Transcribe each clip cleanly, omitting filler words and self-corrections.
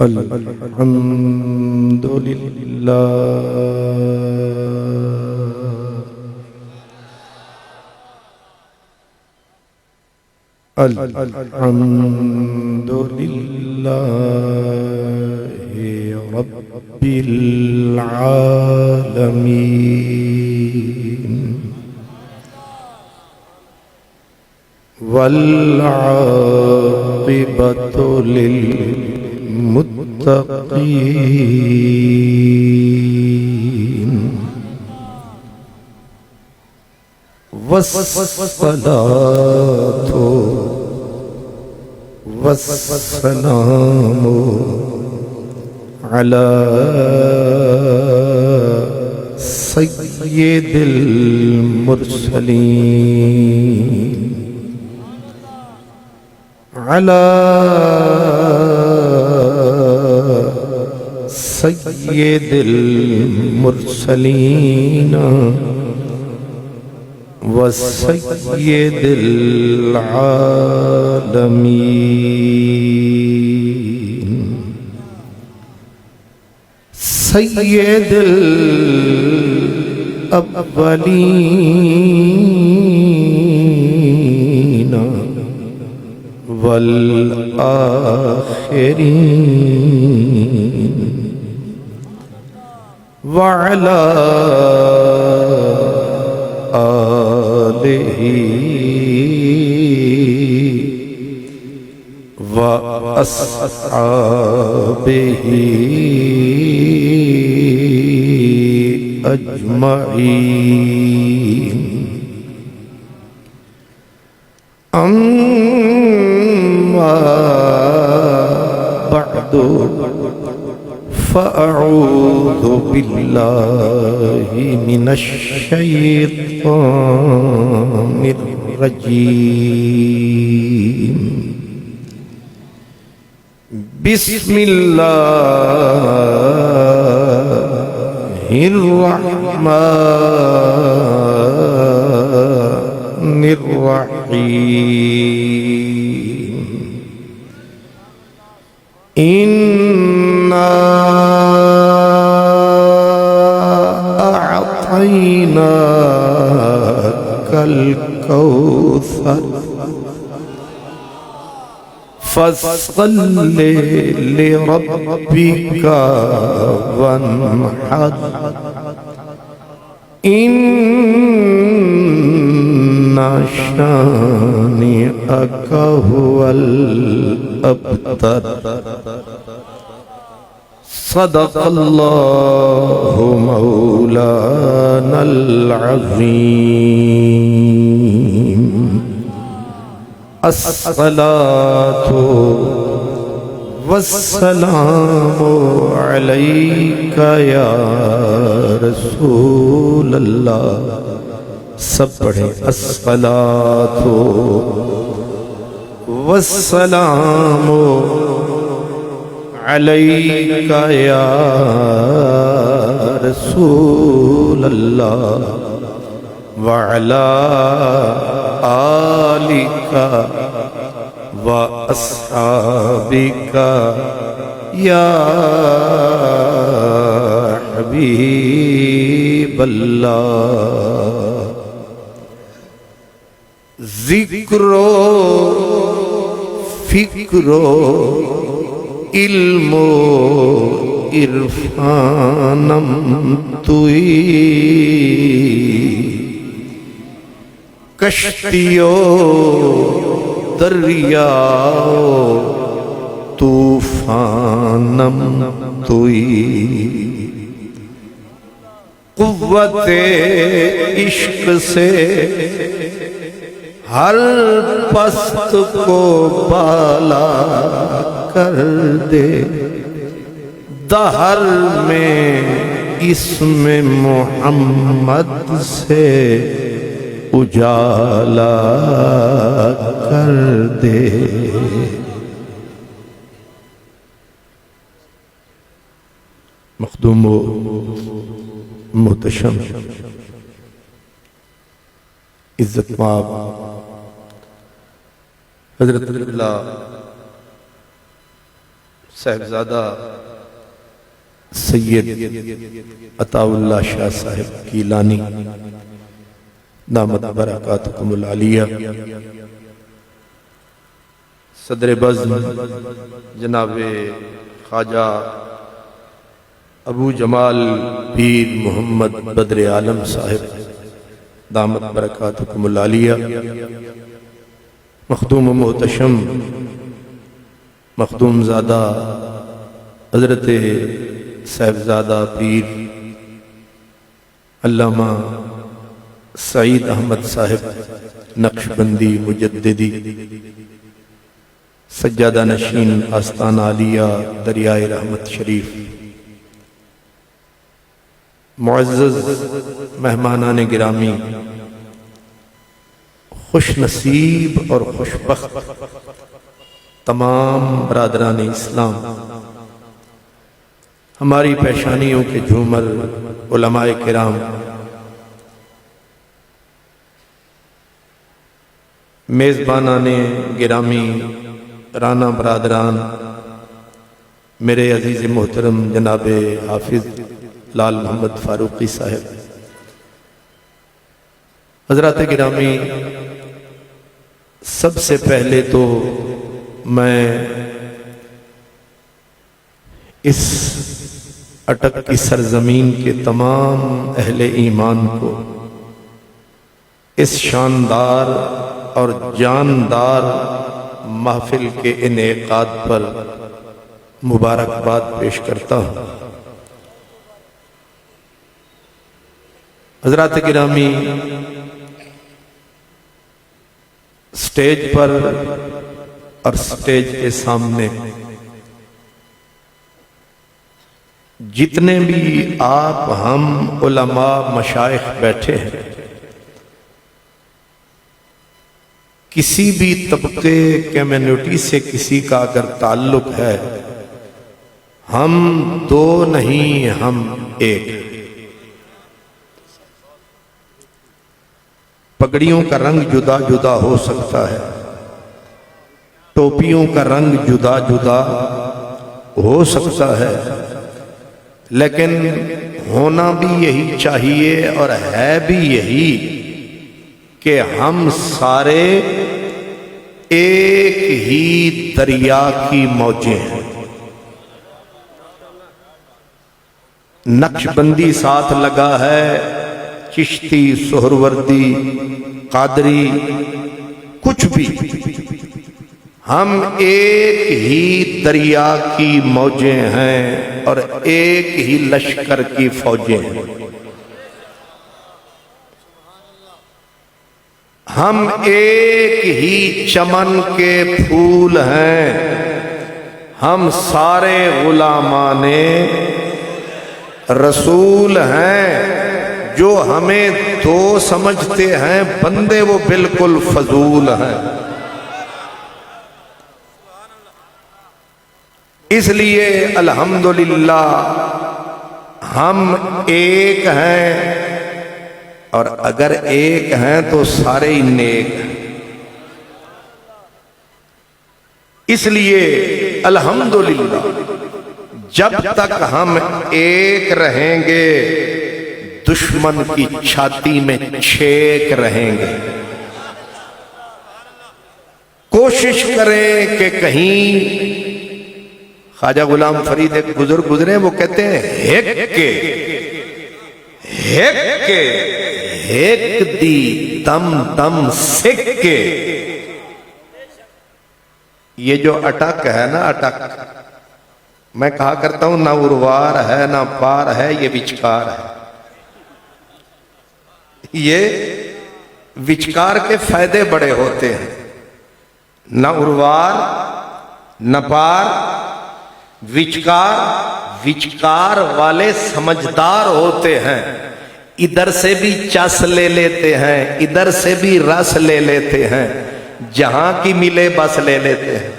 الحمد لله الحمد لله رب العالمين والعاقبة للمتقين والصلاة والسلام على سيد المرسلين على سيد المرسلين وسيد العالمين سيد الأولين والآخرين وعلى آله وأصحابه أجمعين أما بعد فأعوذ بالله من الشيطان الرجيم بسم الله الرحمن الرحيم إنا أعطيناك الكوثر فصل لربك وانحر إن شانئك هو الأبتر صدق الله مولانا العظيم الصلاة والسلام عليك يا رسول الله سب پڑھیں الصلاة والسلام عليك يا رسول الله وعلى آلك وأصحابك يا حبيب الله ذکر و فکر و علم و عرفانم توئی کشتی و دریا و طوفانم توئی قوت عشق سے ہر پست کو بالا کر دے دہر میں اسم محمد سے اجالا کر دے مخدوم و محتشم عزت مآب حضرت اللہ صاحبزادہ سید عطا اللہ شاہ صاحب گیلانی دامت برکاتکم العالیہ، صدر بزم جناب خواجہ ابو جمال پیر محمد بدر عالم صاحب دامت برکاتکم العالیہ، مخدوم و محتشم مخدوم زادہ حضرت صاحبزادہ پیر علامہ سعید احمد صاحب نقشبندی مجددی، سجادہ نشین آستان عالیہ دریائے رحمت شریف، معزز مہمانان گرامی، خوش نصیب اور خوشبخت تمام برادران اسلام، ہماری پیشانیوں کے جھومر علماء کرام، میزبانان گرامی، رانا برادران، میرے عزیز محترم جناب حافظ لال محمد فاروقی صاحب، حضرات گرامی، سب سے پہلے تو میں اس اٹک کی سرزمین کے تمام اہل ایمان کو اس شاندار اور جاندار محفل کے انعقاد پر مبارکباد پیش کرتا ہوں۔ حضرات گرامی، سٹیج پر اور سٹیج کے سامنے جتنے بھی آپ ہم علماء مشائخ بیٹھے ہیں، کسی بھی طبقے کمیونٹی سے کسی کا اگر تعلق ہے، ہم دو نہیں، ہم ایک۔ پگڑیوں کا رنگ جدا جدا ہو سکتا ہے، ٹوپیوں کا رنگ جدا جدا ہو سکتا ہے، لیکن ہونا بھی یہی چاہیے اور ہے بھی یہی کہ ہم سارے ایک ہی دریا کی موجیں ہیں۔ نقشبندی ساتھ لگا ہے، چشتی، سہروردی، قادری، کچھ بھی، ہم ایک ہی دریا کی موجیں ہیں اور ایک ہی لشکر کی فوجیں ہیں۔ ہم ایک ہی چمن کے پھول ہیں، ہم سارے غلامان رسول ہیں۔ جو ہمیں دو سمجھتے ہیں بندے، وہ بالکل فضول ہیں۔ اس لیے الحمدللہ ہم ایک ہیں، اور اگر ایک ہیں تو سارے ہی نیک ہیں۔ اس لیے الحمدللہ جب تک ہم ایک رہیں گے، دشمن کی چھاتی میں چھیک رہیں گے۔ کوشش کریں کہ کہیں، خواجہ غلام فرید ایک بزرگ گزرے، وہ کہتے ہیں ہیک دی دم دم سکھ کے۔ یہ جو اٹک ہے نا، اٹک میں کہا کرتا ہوں، نہ اروار ہے نہ پار ہے، یہ وچکار ہے۔ یہ وچکار کے فائدے بڑے ہوتے ہیں، نہ اروار نہ پار، وچکار والے سمجھدار ہوتے ہیں، ادھر سے بھی چس لے لیتے ہیں، ادھر سے بھی رس لے لیتے ہیں، جہاں کی ملے بس لے لیتے ہیں۔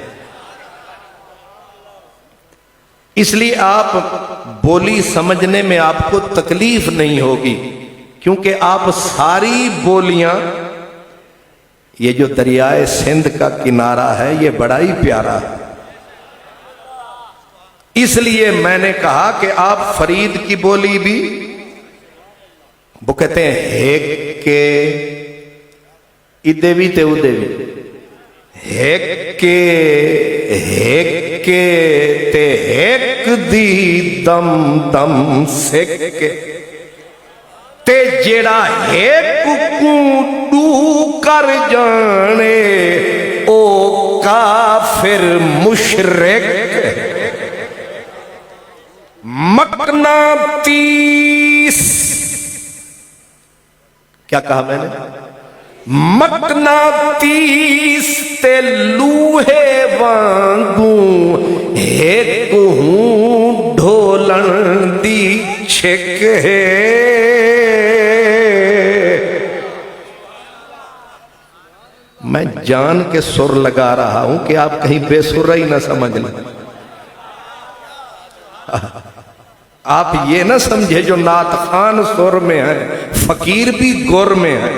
اس لیے آپ بولی سمجھنے میں آپ کو تکلیف نہیں ہوگی، کیونکہ آپ ساری بولیاں، یہ جو دریائے سندھ کا کنارہ ہے، یہ بڑا ہی پیارا ہے۔ اس لیے میں نے کہا کہ آپ فرید کی بولی بھی، وہ کہتے ہیں ایک کے ادے بھی تے ادے بھی، ایک کے تے ایک دی دم دم سکے تے جیڑا ایک کو ڈو کر جانے او کافر مشرک مقناطیس، کیا کہا میں نے؟ مقناطیس تے لوہے وانگوں ایک ہوں ڈھولن دی چھک ہے۔ میں جان کے سر لگا رہا ہوں کہ آپ کہیں بے سر ہی نہ سمجھ لیں، آپ یہ نہ سمجھے جو نعت خان سر میں ہے فقیر بھی گر میں ہے،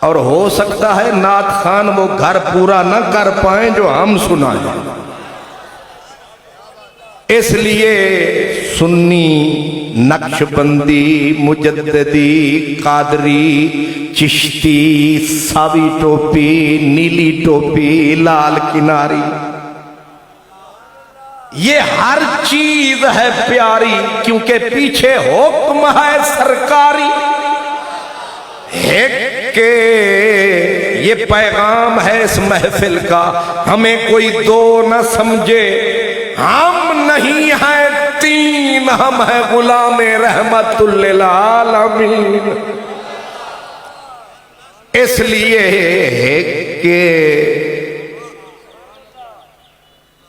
اور ہو سکتا ہے نعت خان وہ گھر پورا نہ کر پائیں جو ہم سنائیں۔ اس لیے سنی، نقش بندی، مجددی، قادری، چشتی، ساوی ٹوپی، نیلی ٹوپی، لال کناری، یہ ہر چیز ہے پیاری کیونکہ پیچھے حکم ہے سرکاری۔ ایک کے یہ پیغام ہے اس محفل کا، ہمیں کوئی دو نہ سمجھے، ہم نہیں ہیں تین، ہم ہیں غلام رحمت للعالمین۔ اس لیے ایک کے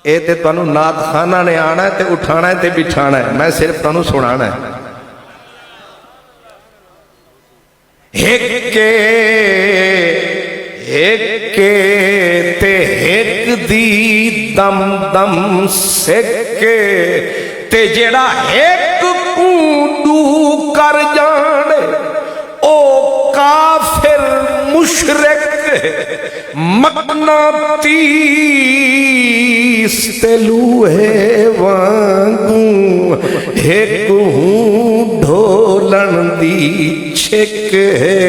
اے تے تانوں نعت خانہ نے آنا ہے تے اٹھانا ہے تے بچھانا ہے، میں صرف تانوں سنانا ہے۔ ایک کے تے ایک دی دم دم سکے تے جیڑا ایک کو دو کر جانے او کافر مشرک مقناطیس تے لوہے وانگوں ایک ہوں ڈھولن دی چھک ہے۔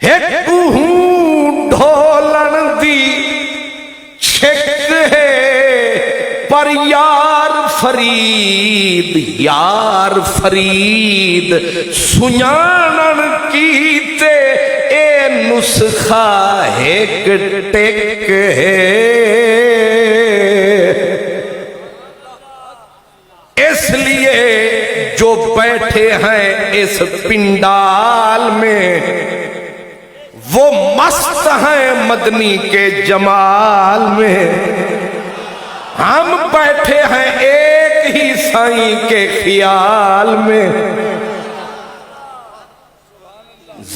ایک ہوں ڈھولن دی چھک ہے، پر یار فرید، یار فرید سنانن کیتے اے نسخہ ایک ٹک ہے۔ اس لیے جو بیٹھے ہیں اس پنڈال میں وہ مست ہیں مدنی کے جمال میں، ہم بیٹھے ہیں ایک ہی سائیں کے خیال میں۔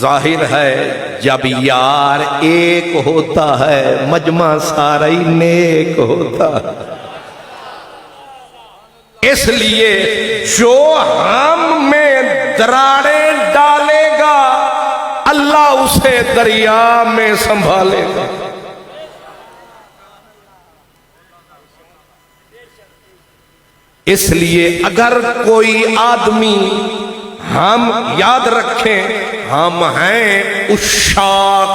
ظاہر ہے جب یار ایک ہوتا ہے مجمع سارا ہی نیک ہوتا ہے، اس لیے جو ہم میں دراڑیں ڈالے گا اللہ اسے دریا میں سنبھالے گا۔ اس لیے اگر کوئی آدمی، ہم یاد رکھیں ہم ہیں عشاق،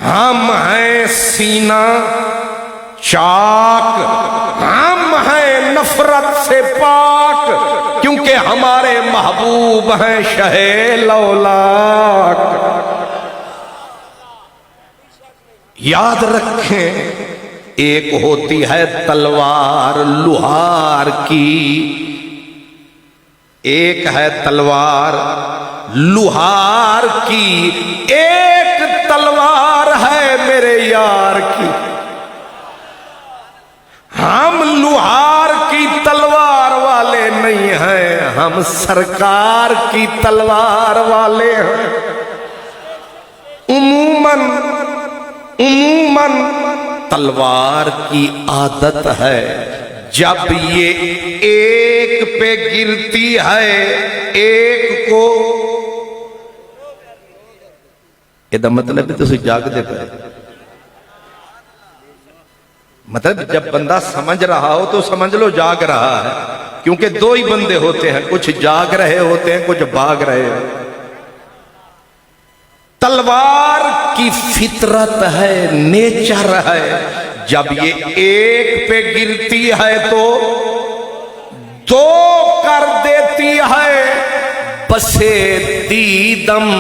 ہم ہیں سینہ چاک، ہم ہیں نفرت سے پاک کیونکہ ہمارے محبوب ہیں شہ لولاک۔ یاد رکھیں ایک ہوتی ہے تلوار لوہار کی، ایک ہے تلوار لوہار کی، ایک تلوار ہے میرے یار کی۔ ہم لوہار کی تلوار والے نہیں ہیں، ہم سرکار کی تلوار والے ہیں۔ عموماً تلوار کی عادت ہے جب یہ ایک پہ گرتی ہے ایک کو یہ مطلب ہے تسی جاگتے پہ، مطلب جب بندہ سمجھ رہا ہو تو سمجھ لو جاگ رہا ہے، کیونکہ دو ہی بندے ہوتے ہیں، کچھ جاگ رہے ہوتے ہیں، کچھ بھاگ رہے ہوتے ہیں۔ تلوار کی فطرت ہے، نیچر ہے، جب یہ ایک پہ گرتی ہے تو دو کر دیتی ہے، بسے دیدم۔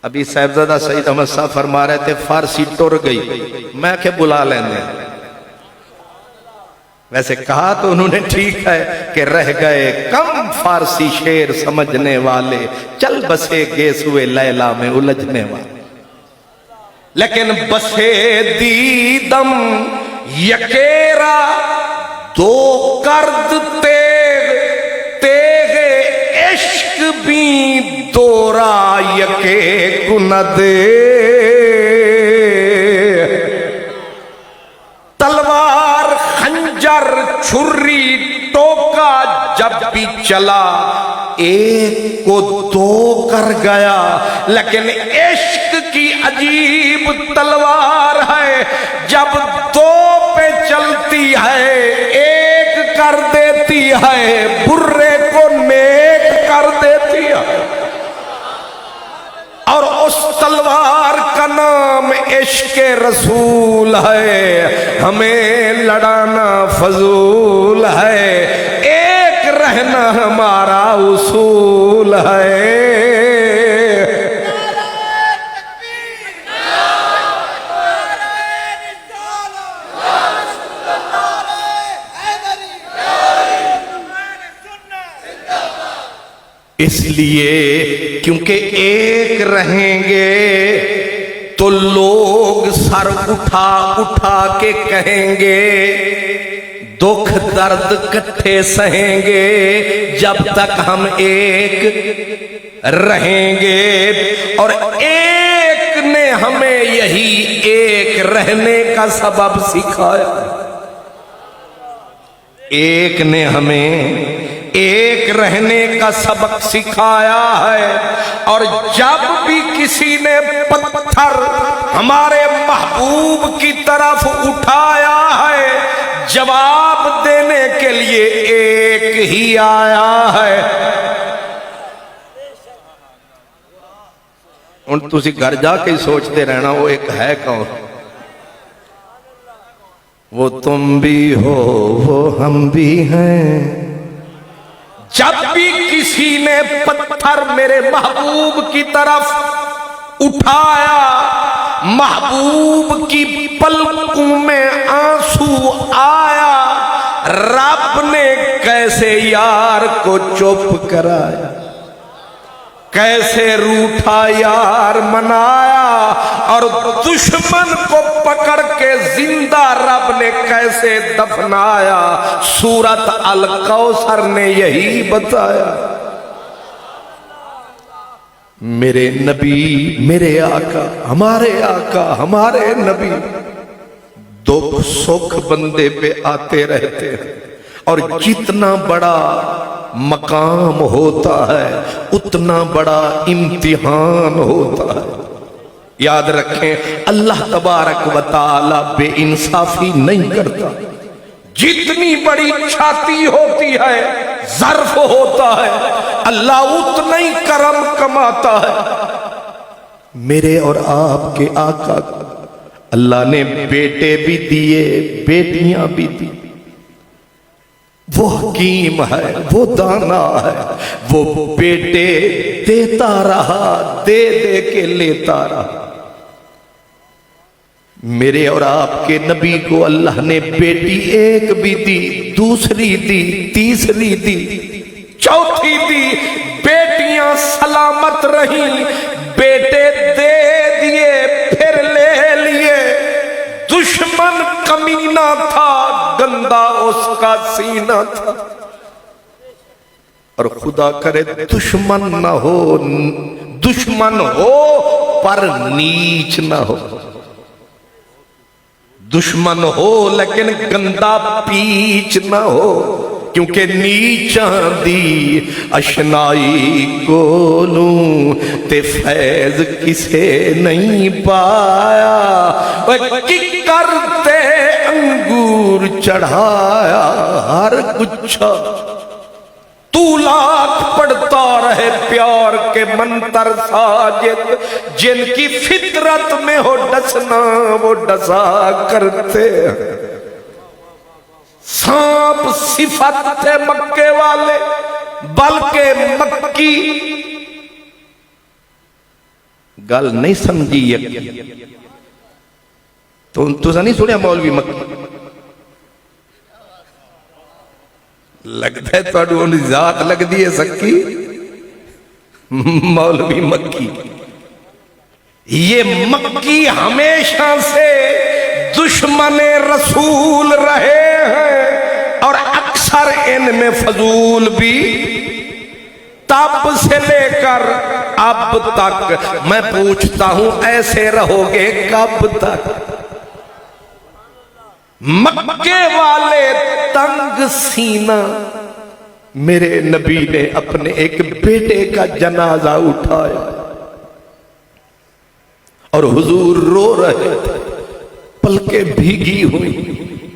ابھی صاحبزادہ سید احمد صاحب فرما رہے تھے فارسی ٹر گئی، میں کہ بلا لینے، ویسے کہا تو انہوں نے ٹھیک ہے کہ رہ گئے کم فارسی شعر سمجھنے والے، چل بسے گیسوئے لیلا میں الجھنے والے، لیکن بسے دیدم یکیرا دو کرد تیغ عشق بھی دورا یکے کند، تلوار خنجر چھری ٹوکا جب بھی چلا ایک کو دو کر گیا، لیکن عشق کی عجیب تلوار ہے، جب دو پہ چلتی ہے ایک کر دیتی ہے، برے کو نیک کر دیتی ہے، اور اس تلوار کا نام عشق رسول ہے، ہمیں لڑانا فضول ہے، ایک رہنا ہمارا اصول ہے۔ اس لیے کیونکہ ایک رہیں گے تو لوگ سر اٹھا اٹھا کے کہیں گے، دکھ درد کٹھے سہیں گے جب تک ہم ایک رہیں گے، اور ایک نے ہمیں یہی ایک رہنے کا سبب سکھایا، ایک نے ہمیں ایک رہنے کا سبق سکھایا ہے، اور جب بھی کسی نے پتھر ہمارے محبوب کی طرف اٹھایا ہے، جواب دینے کے لیے ایک ہی آیا ہے۔ ان تسی گھر جا کے سوچتے رہنا وہ ایک ہے کون، وہ تم بھی ہو وہ ہم بھی ہیں۔ جب بھی کسی نے پتھر میرے محبوب کی طرف اٹھایا، محبوب کی پلکوں میں آنسو آیا، رب نے کیسے یار کو چپ کرایا، کیسے روٹھا یار منایا، اور دشمن کو پکڑ کے زندہ رب نے کیسے دفنایا، سورت الکوثر نے یہی بتایا۔ میرے نبی، میرے آقا، ہمارے نبی دکھ سکھ بندے پہ آتے رہتے ہیں، اور جتنا بڑا مقام ہوتا ہے اتنا بڑا امتحان ہوتا ہے۔ یاد رکھیں اللہ تبارک و تعالی بے انصافی نہیں کرتا، جتنی بڑی چھاتی ہوتی ہے ظرف ہوتا ہے، اللہ اتنا ہی کرم کماتا ہے۔ میرے اور آپ کے آقا اللہ نے بیٹے بھی دیے، بیٹیاں بھی دی، وہ حکیم ہے، وہ دانا ہے، وہ بیٹے دیتا رہا، دے دے کے لیتا رہا۔ میرے اور آپ کے نبی کو اللہ نے بیٹی ایک بھی دی، دوسری دی، تیسری دی، چوتھی دی، بیٹیاں سلامت رہیں، بیٹے دے دیے پھر لے لیے، دشمن کمینہ تھا، گندا اس کا سینہ تھا، اور خدا کرے دشمن نہ ہو، دشمن ہو پر نیچ نہ ہو، دشمن ہو لیکن گندا پیچ نہ ہو، کیونکہ نیچاں دی اشنائی کولوں تے فیض کسے نہیں پایا، کی کرتے انگور چڑھایا ہر گچھا، تو لاکھ پڑھتا رہے پیار کے منتر ساجد، جن کی فطرت میں ہو ڈسنا وہ ڈسا کرتے ہیں۔ سانپ صفت تھے مکے والے بلکہ مکی، گل نہیں سمجھی یقین تو نہیں سنیا مولوی مکی؟ لگتا ہے تو انہی ذات لگ دی ہے سکی مولوی مکی۔ یہ مکی ہمیشہ سے دشمن رسول رہے ہیں اور اکثر ان میں فضول بھی، تب سے لے کر اب تک میں پوچھتا ہوں ایسے رہو گے کب تک؟ مکے والے تنگ سینہ، میرے نبی نے اپنے ایک بیٹے کا جنازہ اٹھایا اور حضور رو رہے تھے، پلکیں بھیگی ہوئی،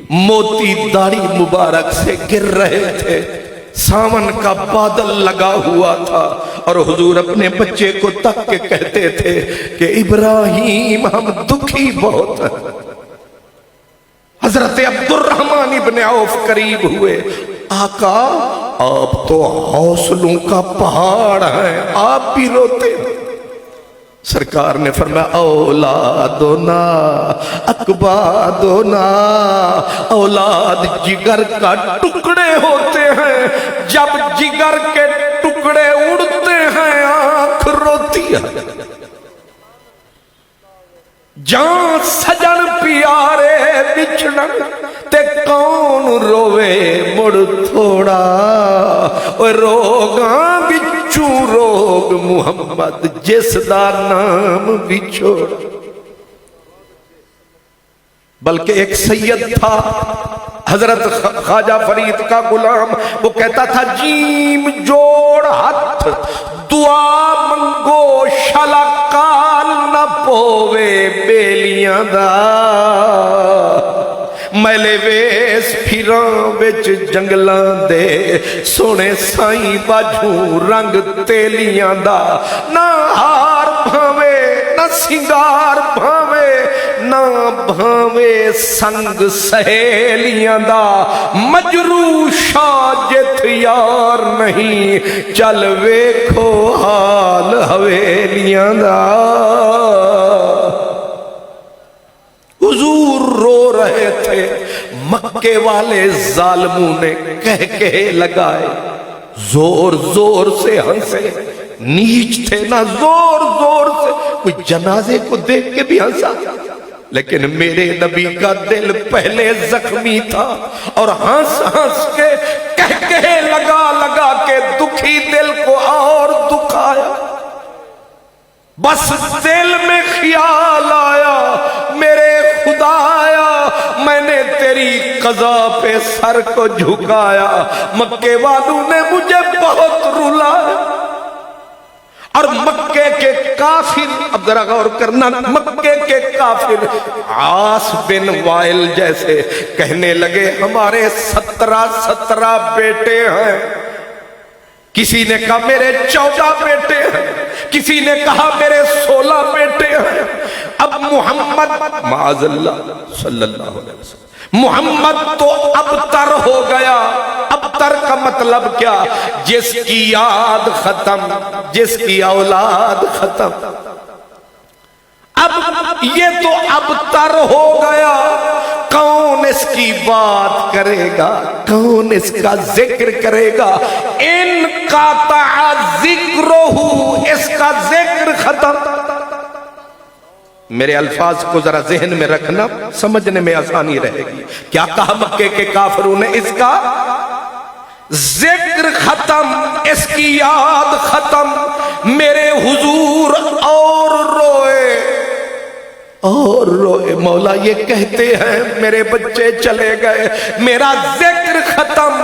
موتی داڑھی مبارک سے گر رہے تھے، ساون کا بادل لگا ہوا تھا اور حضور اپنے بچے کو تک کے کہتے تھے کہ ابراہیم ہم دکھی بہت ہیں۔ حضرت عبد الرحمن ابن عوف قریب ہوئے، آقا آپ تو حوصلوں کا پہاڑ ہیں، آپ بھی روتے ہیں۔ سرکار نے فرمایا اولادنا اکبادنا، اولاد جگر کا ٹکڑے ہوتے ہیں، جب جگر کے ٹکڑے اڑتے ہیں آنکھ روتی ہے۔ جان سجن پیارے بچھڑن تے کون روے مڑ تھوڑا، روگاں بچوں روگ محمد جس دا نام بچھوڑا۔ بلکہ ایک سید تھا حضرت خواجہ فرید کا غلام، وہ کہتا تھا جیم جوڑ ہاتھ دعا منگو شلا کال نہ پووے بیلیاں دا، میلے ویس پھراں وچ جنگلاں دے سونے سائیں باجھوں رنگ تیلیاں دا، نہ ہار بھاوے نہ سنگار بھاوے نہ بھاوے سنگ سہیلیاں دا، مجروشا جت یار نہیں چل ویکھو حال حویلیاں دا۔ حضور رو رہے تھے، مکے والے ظالموں نے کہہ لگائے، زور زور سے ہنسے، نیچ تھے نہ زور زور سے، کوئی جنازے کو دیکھ کے بھی ہنسا، لیکن میرے نبی کا دل پہلے زخمی تھا اور ہنس ہنس کے کہہ لگا لگا کے دکھی دل کو اور دکھایا۔ بس دل میں خیال آیا میرے خدایا، میں نے تیری قضا پہ سر کو جھکایا، مکے والوں نے مجھے بہت رلایا۔ اور مکے کے کافر، اب ذرا غور کرنا، مکے کے کافر عاص بن وائل جیسے کہنے لگے ہمارے 17 بیٹے ہیں، کسی نے کہا میرے 14 بیٹے ہیں، کسی نے کہا میرے 16 بیٹے ہیں۔ اب محمد معاذ اللہ صلی اللہ علیہ وسلم، محمد تو ابتر ہو گیا۔ ابتر کا مطلب کیا؟ جس کی یاد ختم، جس کی اولاد ختم۔ اب یہ تو ابتر ہو گیا، کون اس کی بات کرے گا، کون اس کا ذکر کرے گا؟ ان قاطع ذکرہ، اس کا ذکر ختم۔ میرے الفاظ کو ذرا ذہن میں رکھنا، سمجھنے میں آسانی رہے گی۔ کیا کہا مکے کے کافروں نے؟ اس کا ذکر ختم، اس کی یاد ختم۔ میرے حضور اور روئے اور روئے، مولا یہ کہتے ہیں میرے بچے چلے گئے، میرا ذکر ختم،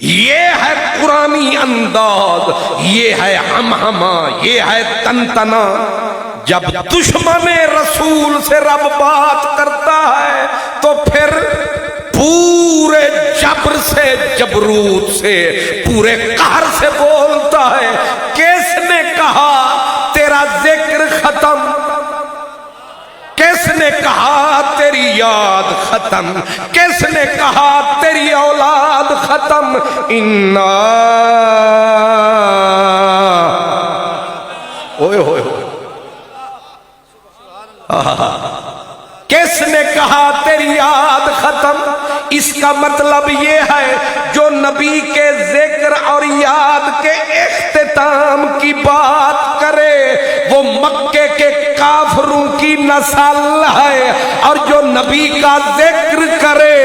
یہ ہے قرآنی انداز، یہ ہے ہمہمہ، یہ ہے تنتنا۔ جب دشمن رسول سے رب بات کرتا ہے تو پھر پورے جبر سے، جبروت سے، پورے قہر سے بولتا ہے۔ کس نے کہا تیرا ذکر ختم؟ کس نے کہا تیری یاد ختم؟ کس نے کہا تیری اولاد ختم؟ انا اوئے ہوئے ہوئے، کس نے کہا تیری یاد ختم؟ اس کا مطلب یہ ہے جو نبی کے ذکر اور یاد کے اختتام کی بات کرے وہ مکے کے کافروں کی نسل ہے، اور جو نبی کا ذکر کرے،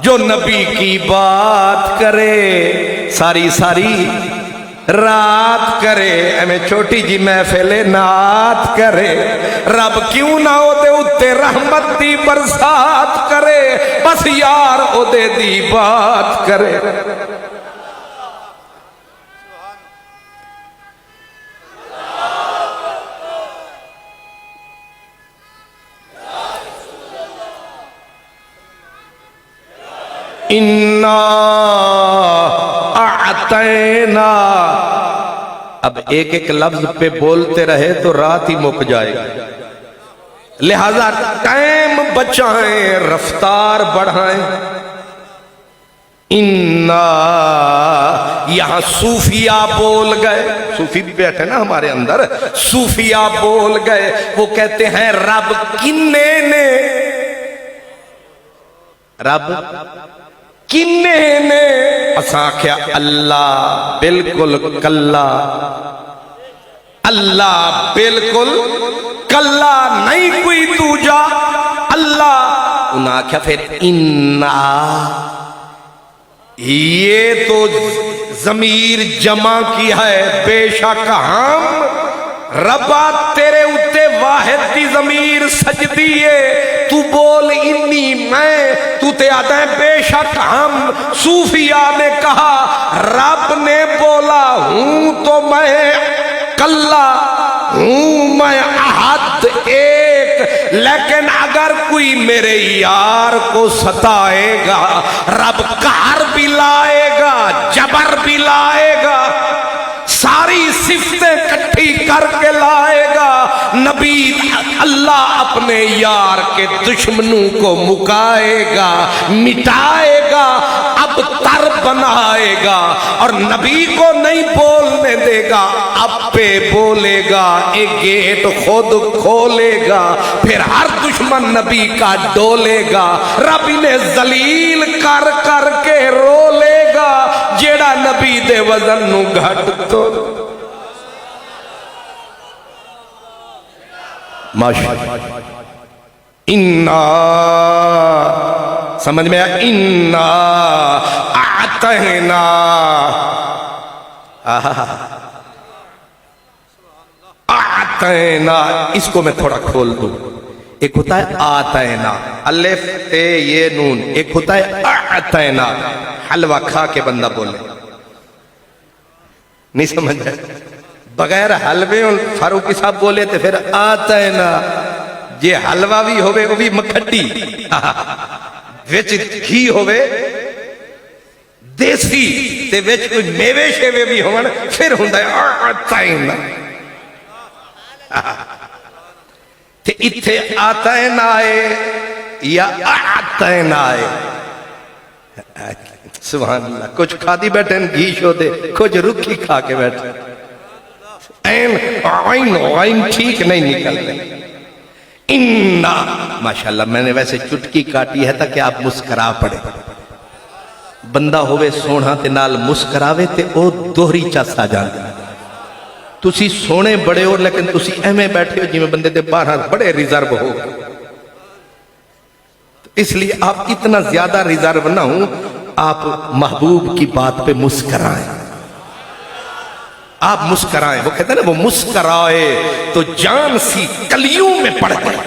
جو نبی کی بات کرے، ساری ساری رات کرے، ایویں چھوٹی جی محفل نعت کرے، رب کیوں نہ او دے اتے رحمت دی برسات کرے، بس یار او دے دی بات کرے۔ انا اعطینا، اب ایک ایک لفظ پہ بولتے رہے تو رات ہی مک جائے گا، لہذا ٹائم بچائیں، رفتار بڑھائیں۔ انا، یہاں صوفیہ بول گئے، صوفی بھی بیٹھے نا ہمارے اندر، صوفیہ بول گئے، وہ کہتے ہیں رب کنے نے، رب کنے نے، اساں کیا اللہ بالکل کلا، اللہ بالکل کلا نہیں کوئی دوجا اللہ۔ انہاں کیا پھر انا، یہ تو ضمیر جمع کی ہے، بے شک ہم ربا تیرے اتے واحد دی ضمیر سجدی ہے، تو بول انی میں، تو تے آتا ہے بے شک ہم۔ صوفیاء نے کہا رب نے بولا ہوں تو میں کلا ہوں، میں احد ایک، لیکن اگر کوئی میرے یار کو ستائے گا رب قہر بھی لائے گا، جبر بھی لائے گا، ساری صفتیں کٹھی کر کے لائے گا۔ نبی اللہ اپنے یار کے دشمنوں کو مکائے گا، مٹائے گا، اب تر بنائے گا، اور نبی کو نہیں بولنے دے گا، اب پہ بولے گا، ایک گیٹ خود کھولے گا، پھر ہر دشمن نبی کا ڈولے گا، رب انہیں ذلیل کر کر کے رولے گا، جیڑا نبی دے وزن نو گھٹ تو ماشاءاللہ۔ انا، سمجھ میں آیا؟ انا اعطینا، اعطینا، اس کو میں تھوڑا کھول دوں۔ ایک ہوتا ہے آتینا، الف تے یہ نون، ایک ہوتا ہے اعطینا، حلوہ کھا کے بندہ بولے، نہیں سمجھ ہے؟ بغیر حلوے فاروقی صاحب بولے تھے پھر آتینا، یہ حلوہ بھی ہوئے وہ بھی مکھٹی، ویچ گھی ہوئے دیسی، تے ویچ کوئی میوے شیوے بھی ہوئے پھر ہوندہ ہے آتینا۔ تے اتھے آتینا آئے یا آتینا آئے، سبحان اللہ، کچھ کھا دی بیٹھے گھی شو دے، کچھ رکھی کھا کے بیٹھے، عین ٹھیک نہیں نکل رہے۔ انا، ماشاءاللہ میں نے ویسے چٹکی کاٹی ہے تاکہ آپ مسکرا پڑے، بندہ ہوئے سونا تے نال مسکراوے تے او دوہری چاس آ جاندے، تسی سونے بڑے ہو لیکن تسی اہمیں بیٹھے ہو جی میں بندے دے باہر بڑے ریزرو ہو، اس لیے آپ اتنا زیادہ ریزرو نہ ہوں، آپ محبوب کی بات پہ مسکرائیں، آپ مسکرائیں، وہ کہتے ہیں نا وہ مسکرائے تو جان سی کلیوں میں پڑ گئے،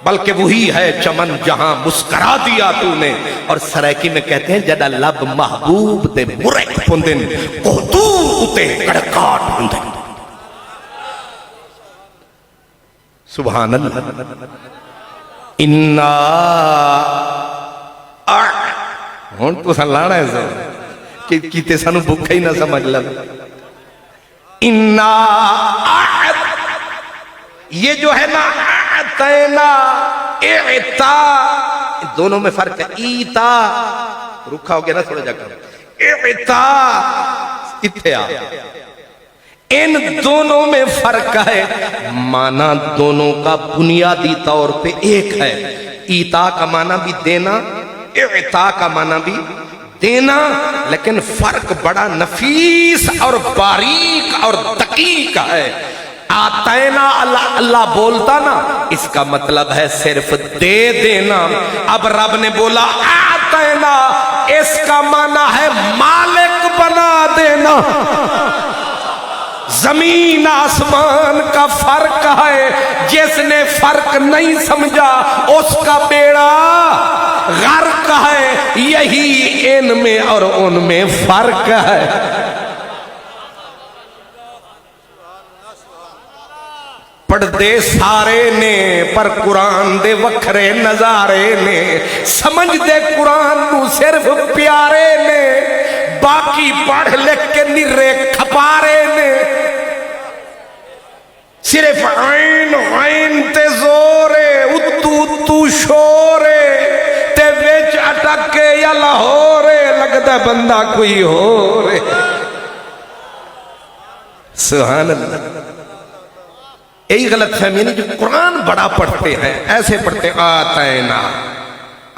بلکہ وہی ہے چمن جہاں مسکرا دیا تو نے. اور سرائکی میں کہتے ہیں جڑا لب محبوب دے مرک پندن کوہتور اتے کڑکاٹ پندن. سبحان اللہ. انا ہون تو سلانا ہے سو کہ کیتے سانو بھوکا ہی نہ سمجھ لگ. انا یہ جو ہے نا اعطینا اعطا دونوں میں فرق ہے. ایتا رکھا ہو گیا نا تھوڑا جگہ. اعطا اتھے آ. ان دونوں میں فرق ہے. معنی دونوں کا بنیادی طور پہ ایک ہے. ایتا کا معنی بھی دینا, اعطا کا معنی بھی دینا, لیکن فرق بڑا نفیس اور باریک اور دقیق ہے. آتینا اللہ بولتا نا, اس کا مطلب ہے صرف دے دینا. اب رب نے بولا آتینا, اس کا معنی ہے مالک بنا دینا. زمین آسمان کا فرق ہے. جس نے فرق نہیں سمجھا اس کا بیڑا غرق ہے. یہی ان میں اور ان میں فرق ہے. پڑھ دے سارے نے پر قرآن دے وکھرے نظارے نے. سمجھ دے قرآن نو صرف پیارے نے, باقی پڑھ لکھ کے نرے کھپارے نے. صرف عین عین تے زورے اتو اتو شورے تے ویچ اٹک کے یا لاہورے لگتا بندہ کوئی ہو رے. سبحان اللہ. یہی غلط فہمی نہیں جو قرآن بڑا پڑھتے ہیں ایسے پڑھتے ہیں آتینا.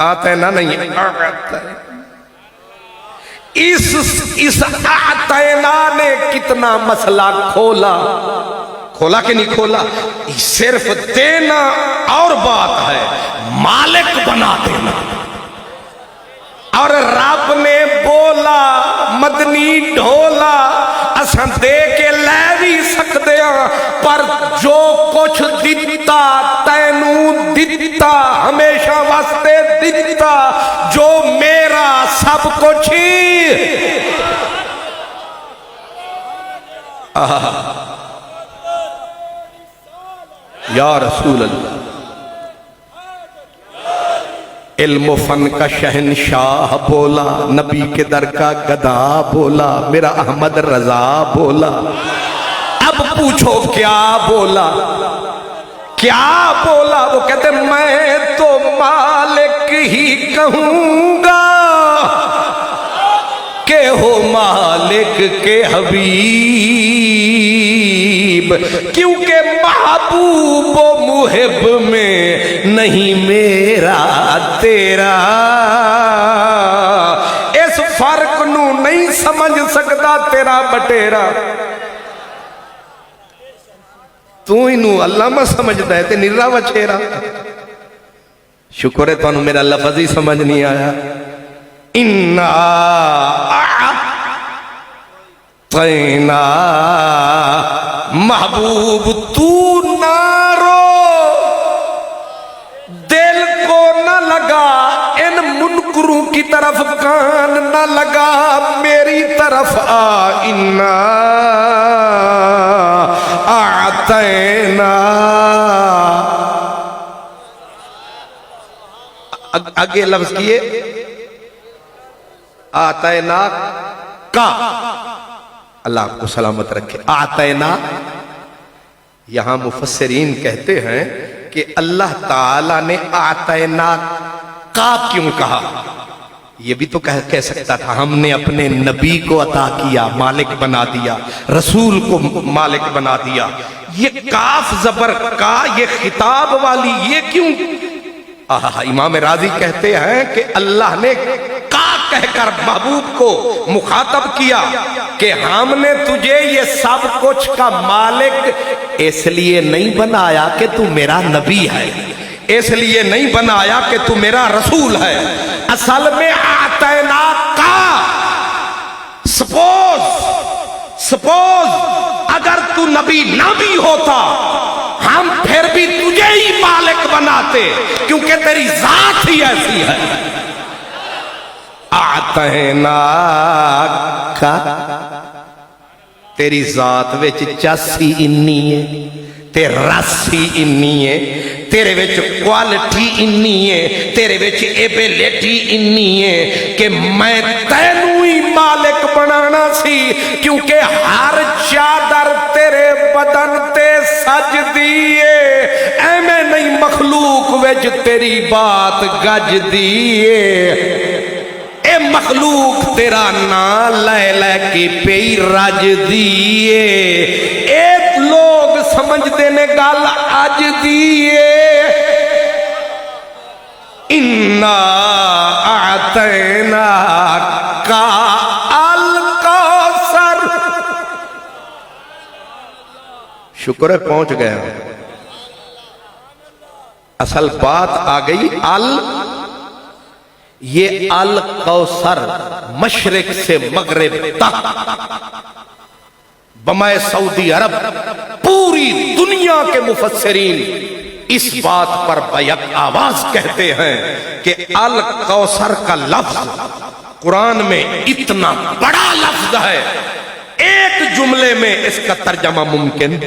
آتینا نہیں آتینا. اس آتینا نے کتنا مسئلہ کھولا. کھولا کہ نہیں کھولا؟ صرف دینا اور بات ہے, مالک بنا دینا. اور رب نے بولا مدنی ڈھولا اساں دے کے لے بھی سکتے ہیں, پر جو کچھ دیتا تینوں دیتا ہمیشہ واسطے دیتا, جو میرا سب کچھ یا رسول اللہ. علم و فن کا شہنشاہ بولا, نبی کے در کا گدا بولا, میرا احمد رضا بولا. اب پوچھو کیا بولا, کیا بولا؟ وہ کہتے میں تو مالک ہی کہوں گا کہ ہو مالک کے حبیب, کیونکہ محبوب و محب میں نہیں میرا تیرا. اس فرق نو نہیں سمجھ سکتا تیرا بٹیرا. تو انہوں اللہ میں سمجھتا ہے تے نرا وچھیرا. شکر ہے تو انہوں میرا لفظ ہی سمجھ نہیں آیا. اِنَّا اعطینا محبوب تو نہ رو, دل کو نہ لگا ان منکروں کی طرف, کان نہ لگا میری طرف آ. اِنَّا اعطینا. آگے لفظ کیے آتینا کا, اللہ آپ کو سلامت رکھے. آتینا یہاں مفسرین کہتے ہیں کہ اللہ تعالیٰ نے آتینا کا کیوں کہا. یہ بھی تو کہہ سکتا تھا ہم نے اپنے نبی کو عطا کیا, مالک بنا دیا, رسول کو مالک بنا دیا. یہ کاف زبر کا, یہ خطاب والی, یہ کیوں؟ امام راضی کہتے ہیں کہ اللہ نے کا کہہ کر محبوب کو مخاطب کیا کہ ہم نے تجھے یہ سب کچھ کا مالک اس لیے نہیں بنایا کہ تو میرا نبی ہے, اس لیے نہیں بنایا کہ تو میرا رسول ہے. اصل میں آتینا کا, سپوز اگر تو نبی نہ بھی ہوتا, ہم پھر بھی تجھے ہی مالک بناتے کیونکہ تیری ذات ہی ایسی ہے. آتینا کا تیری ذات وچ چاسی انی ہے تے راسی انی ہے, تیرے وچ کوالٹی انی ہے, تیرے وچ ایبیلٹی انی ہے کہ میں تینوں ہی مالک بنانا سی کیونکہ ہر چادر تیرے بدن تے سج دیئے, ایویں نہیں مخلوق وچ تیری بات گج دیئے. اے مخلوق تیرا نا لے لے کے پئی رج دیئے, ایک لوگ سمجھتے نے گل اج دیئے. انا اعطینا کا الکوثر. شکر ہے پہنچ گیا, اصل بات آ گئی. یہ الکوثر مشرق سے مغرب تک بمائے سعودی عرب پوری دنیا کے مفسرین اس بات پر بیک آواز کہتے ہیں کہ الکوثر کا لفظ قرآن میں اتنا بڑا لفظ ہے, ایک جملے میں اس کا ترجمہ ممکن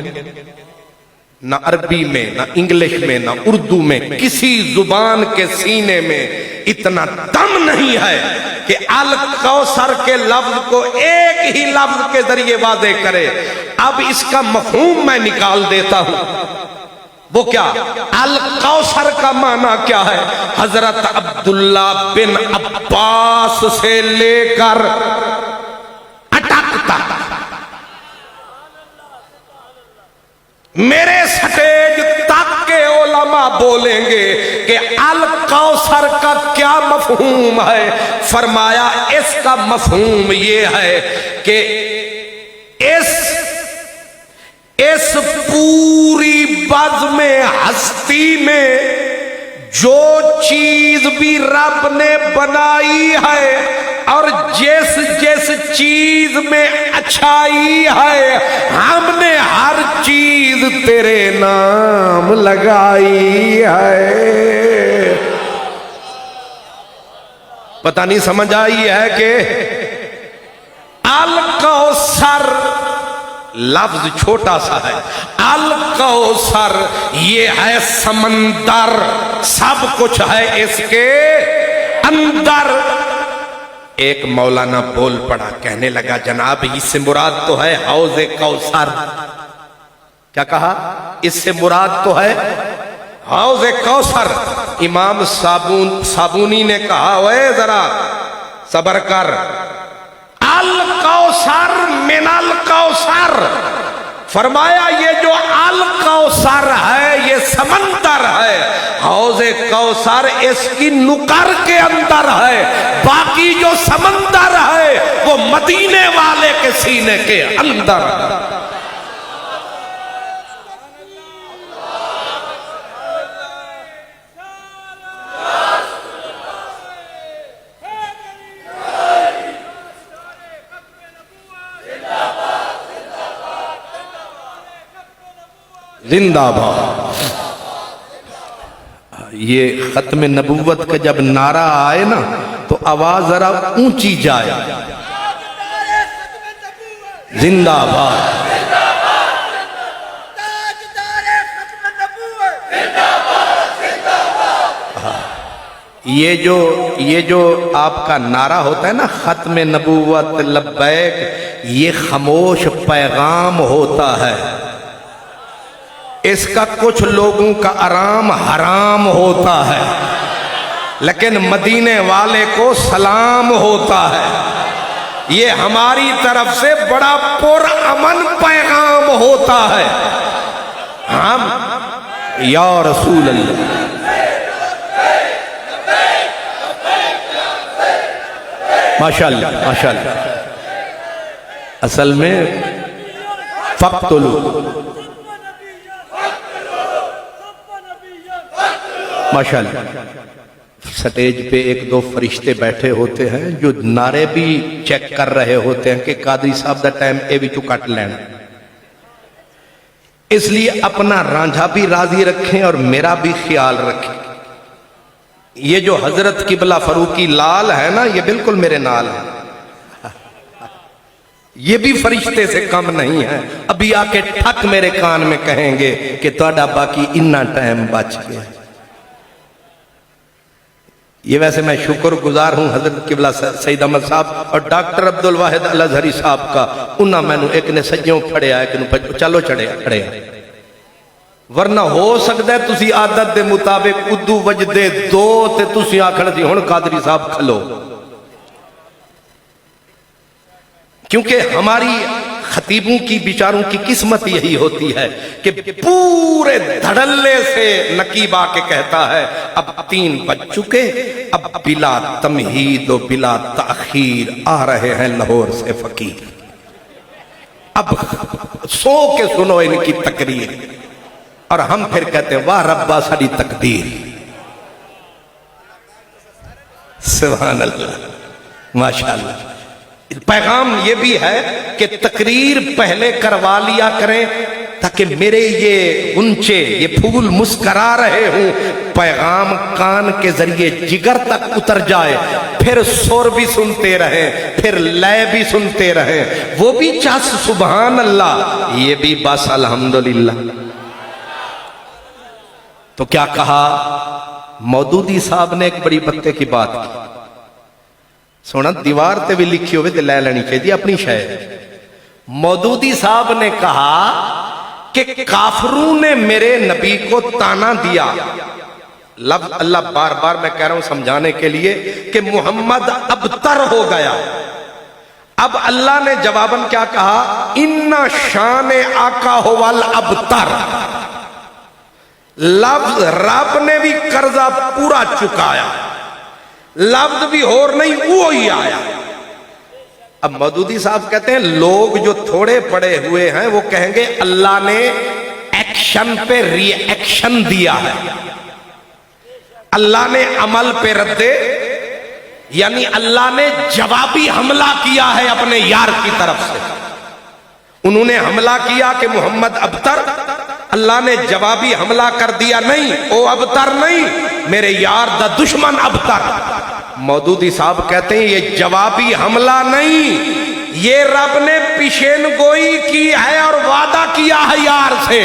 نہ عربی میں نہ انگلش میں نہ اردو میں کسی زبان کے سینے میں اتنا دم نہیں ہے کہ الکوثر کے لفظ کو ایک ہی لفظ کے ذریعے واضح کرے. اب اس کا مفہوم میں نکال دیتا ہوں. وہ کیا الکوثر کا معنی کیا ہے؟ حضرت عبداللہ بن عباس سے لے کر اٹک تک میرے سٹیج تک کے علماء بولیں گے کہ الکوثر کا کیا مفہوم ہے. فرمایا اس کا مفہوم یہ ہے کہ اس پوری بزم ہستی میں جو چیز بھی رب نے بنائی ہے اور جس جس چیز میں اچھائی ہے ہم نے ہر چیز تیرے نام لگائی ہے. پتہ نہیں سمجھ آئی ہے کہ الکوثر لفظ چھوٹا سا ہے. الکوثر یہ ہے سمندر, سب کچھ ہے اس کے اندر. ایک مولانا بول پڑا, کہنے لگا جناب اس سے مراد تو ہے حوض کوثر. کیا کہا؟ اس سے مراد تو ہے حوض کوثر. امام صابونی نے کہا اوے ذرا صبر کر, الکوثر من الکوثر. فرمایا یہ جو الکوثر ہے یہ سمندر ہے, حوض کوثر اس کی نکر کے اندر ہے, باقی جو سمندر ہے وہ مدینے والے کے سینے کے اندر ہے. زندہ باد. یہ ختم نبوت کا جب نعرہ آئے نا تو آواز ذرا اونچی جائے. زندہ باد. یہ جو آپ کا نعرہ ہوتا ہے نا ختم نبوت لبیک, یہ خاموش پیغام ہوتا ہے. اس کا کچھ لوگوں کا آرام حرام ہوتا ہے, لیکن مدینے والے کو سلام ہوتا ہے. یہ ہماری طرف سے بڑا پر امن پیغام ہوتا ہے. ہم یا رسول اللہ ماشاءاللہ ماشاءاللہ. اصل میں فقتلوا ماشاءاللہ. سٹیج پہ ایک دو فرشتے بیٹھے ہوتے ہیں جو نعرے بھی چیک کر رہے ہوتے ہیں کہ قادری صاحب دا ٹائم اے بھی تو کٹ لینا. اس لیے اپنا رانجھا بھی راضی رکھیں اور میرا بھی خیال رکھیں. یہ جو حضرت قبلہ فروخی لال ہے نا، یہ بالکل میرے نال ہے. یہ بھی فرشتے سے کم نہیں ہے. ابھی آ کے ٹھک میرے کان میں کہیں گے کہ تہاڈا باقی اتنا ٹائم بچ گیا. یہ ویسے میں شکر گزار ہوں حضرت قبلہ سید احمد صاحب اور ڈاکٹر عبدالواحد الازہری صاحب کا. انہاں میں نے ایک نے سجیوں پھڑیا، ایک نے چلو چڑھیا. ورنہ ہو سکتا ہے تسی عادت دے مطابق ادو وجدے دو تے تسی آکھن سی ہن قادری صاحب کھلو. کیونکہ ہماری خطیبوں کی بیچاروں کی قسمت یہی ہوتی ہے کہ پورے دھڑلے سے نقیب آ کے کہتا ہے اب 3 بج چکے، اب بلا تمہید و بلا تاخیر آ رہے ہیں لاہور سے فقیر. اب سو کے سنو ان کی تقریر. اور ہم پھر کہتے ہیں واہ ربا ساری تقدیر. سبحان اللہ، ماشاءاللہ. پیغام یہ بھی ہے کہ تقریر پہلے کروا لیا کریں تاکہ میرے یہ گنچے، یہ پھول مسکرا رہے ہوں، پیغام کان کے ذریعے جگر تک اتر جائے، پھر سور بھی سنتے رہیں، پھر لے بھی سنتے رہیں. وہ بھی چاس سبحان اللہ، یہ بھی بس الحمدللہ. تو کیا کہا مودودی صاحب نے؟ ایک بڑی پتے کی بات کی. سونا دیوار تے بھی لکھی ہوئے تے لے لینی چاہیے اپنی شاید. مودودی صاحب نے کہا کہ کافروں نے میرے نبی کو تانا دیا. لفظ اللہ بار بار میں کہہ رہا ہوں سمجھانے کے لیے کہ محمد ابتر ہو گیا. اب اللہ نے جواباً کیا کہا؟ ان شان آقا ہو والابتر. لفظ رب نے بھی قرضہ پورا چکایا، لفظ بھی اور نہیں وہی آیا. اب مودودی صاحب کہتے ہیں لوگ جو تھوڑے پڑے ہوئے ہیں وہ کہیں گے اللہ نے ایکشن پہ ری ایکشن دیا ہے، اللہ نے عمل پہ ردے، یعنی اللہ نے جوابی حملہ کیا ہے اپنے یار کی طرف سے. انہوں نے حملہ کیا کہ محمد ابتر، اللہ نے جوابی حملہ کر دیا نہیں او ابتر نہیں، میرے یار دا دشمن ابتر. مودودی صاحب کہتے ہیں یہ جوابی حملہ نہیں، یہ رب نے پیشین گوئی کی ہے اور وعدہ کیا ہے یار سے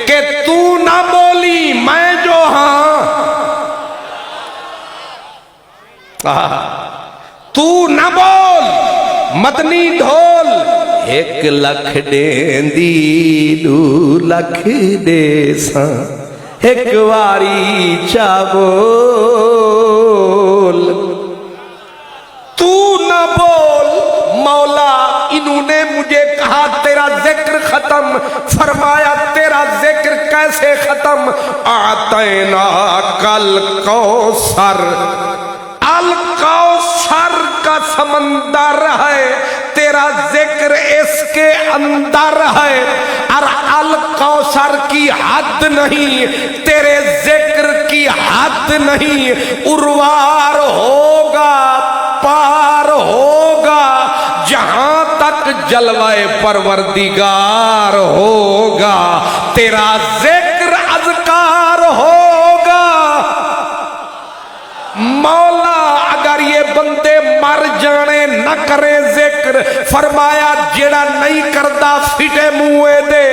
کہ تو نہ بولی میں جو ہاں، تو نہ بول مدنی ڈھول. 1 لکھ دیں دی 2 لکھ دے ساں، ایک واری چا بول. تو نہ بول مولا، انہوں نے مجھے کہا تیرا ذکر ختم، فرمایا تیرا ذکر کیسے ختم؟ آتینا کل کوثر، الکوثر کا سمندر ہے، تیرا ذکر اس کے اندر ہے، اور الکوثر کی حد نہیں، تیرے ذکر کی حد نہیں. اروار ہوگا پار ہوگا جہاں تک جلوہ پروردگار ہوگا، تیرا ذکر اذکار ہوگا. مولا اگر یہ بندے مر جانے نہ کریں ذکر، فرمایا جیڑا نہیں کردہ فٹے موئے دے،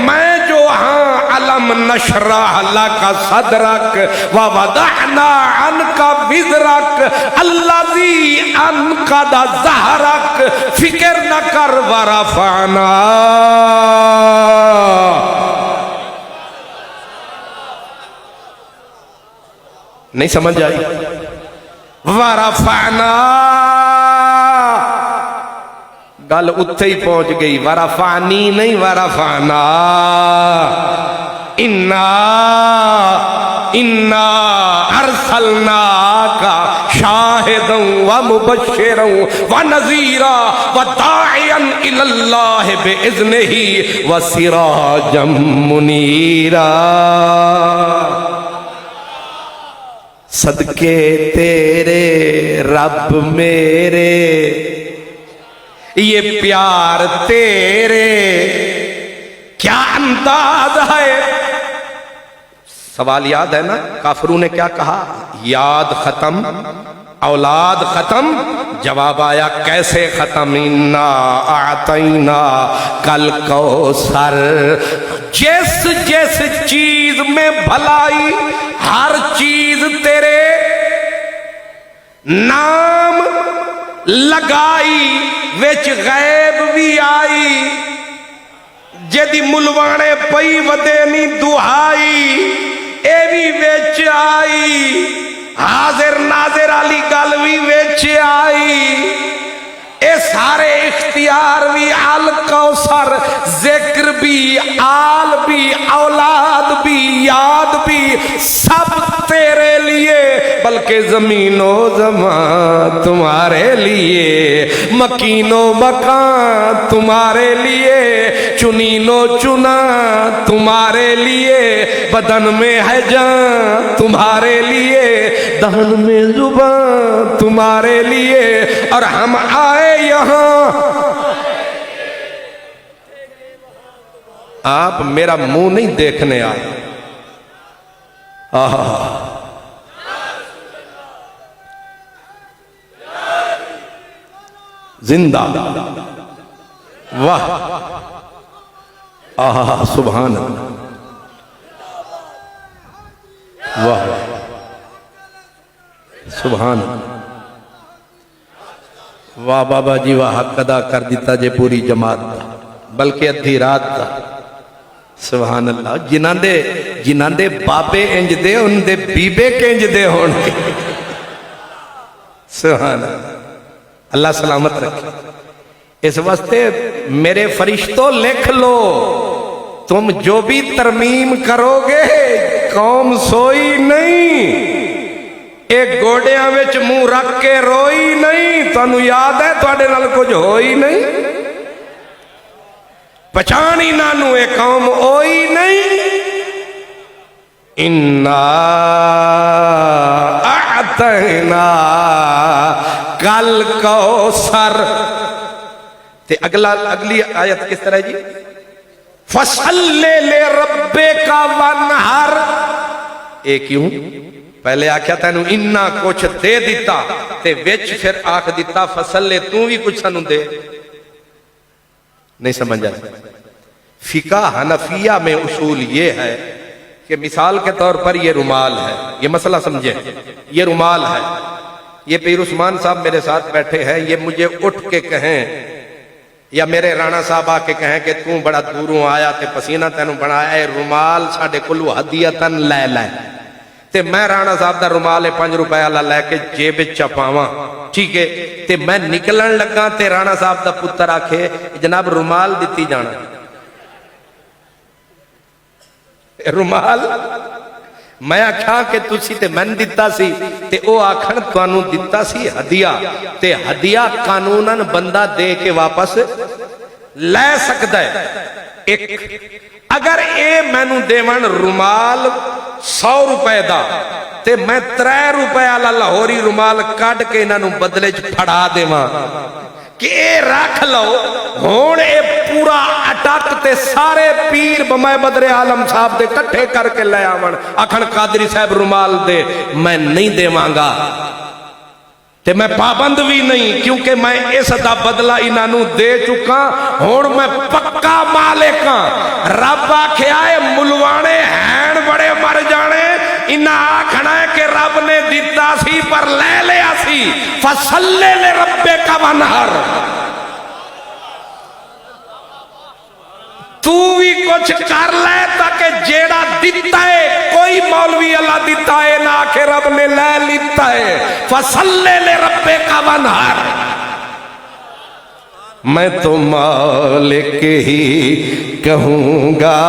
میں جو ہاں علم نشرح لک صدرک ووضعنا عنک وزرک الذی انقض ظہرک. فکر نہ کر ورفعنا، نہیں سمجھ آئی؟ ورفعنا گل اتھے ہی پہنچ گئی، ورفعنی نہیں ورفعنا. انا ارسلناک شاہدا ومبشرا ونذیرا وداعیا الی اللہ باذنہ وسراجا منیرا. صدقے تیرے رب میرے، یہ پیار تیرے کیا انداز ہے. سوال یاد ہے نا کافروں نے کیا کہا؟ یاد ختم اولاد ختم. جواب آیا کیسے ختم؟ انا اعطینا کل کوثر. جس جس چیز میں بھلائی ہر چیز تیرے نام لگائی وچ غیب بھی آئی. جدی ملوانے پئی ودینی دہائی اے بھی وچ آئی. حاضر ناظر علی گل بھی وچ آئی. اے سارے اختیار بھی الکوثر. ذکر بھی آل بھی اولاد بھی یاد بھی سب تیرے لیے. بلکہ زمین و زمان تمہارے لیے. مکین و مکان تمہارے لیے. چنین و چنا تمہارے لیے. بدن میں ہے جان تمہارے لیے. دہن میں زبان تمہارے لیے. اور ہم آئے یہاں. آپ میرا منہ نہیں دیکھنے آئے. زندہ واہ سبحان اللہ واہ سبحان اللہ واہ. بابا جی واہ حق ادا کر دیتا جے پوری جماعت دا بلکہ ادھی رات دا. سبحان اللہ. جنہاں دے بابے انج دے ان دے بیبے کنج دے ہون گے. سبحان اللہ. اللہ سلامت رکھے. اس واسطے میرے فرشتوں لکھ لو تم جو بھی ترمیم کرو گے قوم سوئی نہیں. ایک گوڑیاں وچ منہ رکھ کے روئی نہیں. تانوں یاد ہے تواڈے نال کچھ ہوئی نہیں. پہچانی نانو اے قوم ہوئی نہیں. انا اعطینا کل کوثر. تے اگلی آیت کس طرح جی؟ فصل لربک وانحر. اے کیوں؟ پہلے آکھیا تینوں انا کچھ دے دیتا تے وچ پھر آکھ دیتا فصل لے تو بھی کچھ سانوں دے. نہیں سمجھا. فقہ حنفیہ میں اصول یہ ہے کہ مثال کے طور پر یہ رومال ہے. یہ مسئلہ سمجھیں. یہ رومال ہے. یہ پیر عثمان صاحب میرے ساتھ بیٹھے ہیں. یہ مجھے اٹھ کے کہیں یا میرے رانا صاحب آ کے کہیں کہ توں بڑا دوروں آیا تے پسینہ تینوں بنایا ہے رومال ساڈے کولوں ہدیتاً لے لے. تے میں رانا صاحب دا رومال 5 روپے والا لے کے جیب وچ چپاواں. ٹھیک ہے. تے میں نکلن لگا تے رانا صاحب دا پتر آکھے جناب رومال دتی جانا. رومال میں آکھاں کہ تسی تے میں دتا سی تے او آکھن تانوں دتا سی ہدیہ. تے ہدیہ قانوناً بندہ دے کے واپس لے سکدا ہے. ایک اگر اے مینوں دیون رومال 100 روپے دا تے میں 3 روپے والا لاہوری رومال کڈ کے انہاں نوں بدلے چ پھڑا دیواں کہ اے رکھ لو. ہن اے پورا اٹک تے سارے پیر بمائے بدر عالم صاحب دے کٹھے کر کے لے آون آکھن قادری صاحب رومال دے. میں نہیں دیواں گا تے میں پابند بھی نہیں کیونکہ میں اس دا بدلہ انہاں نوں دے چکا. ہن میں پکا مالک ہاں. رب آکھیا اے ملوانے ہیں بڑے مر جانے. انہاں آکھنا ہے کہ رب نے دیتا سی پر لے لیا سی. فصل لربک وانحر. تو بھی کچھ کر لے تاکہ جیڑا دیتا ہے کوئی مولوی اللہ دیتا ہے نہ کہ رب نے لے لیتا ہے. فصل لربک وانحر. میں تو مالک ہی کہوں گا.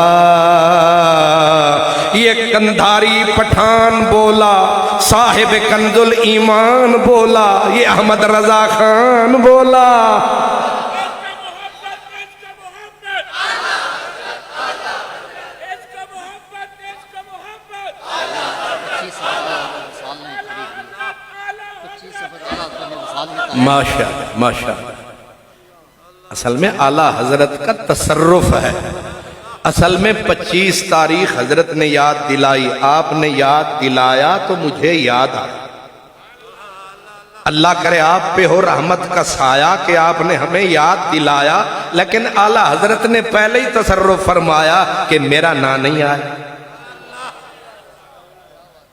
یہ کندھاری پٹھان بولا. صاحب کنز الایمان بولا. یہ احمد رضا خان بولا. ماشاءاللہ ماشاءاللہ. اصل میں اعلیٰ حضرت کا تصرف ہے. اصل میں 25 تاریخ حضرت نے یاد دلائی، آپ نے یاد دلایا تو مجھے یاد آیا۔ اللہ کرے آپ پہ ہو رحمت کا سایہ کہ آپ نے ہمیں یاد دلایا، لیکن اعلیٰ حضرت نے پہلے ہی تصرف فرمایا کہ میرا نا نہیں آیا۔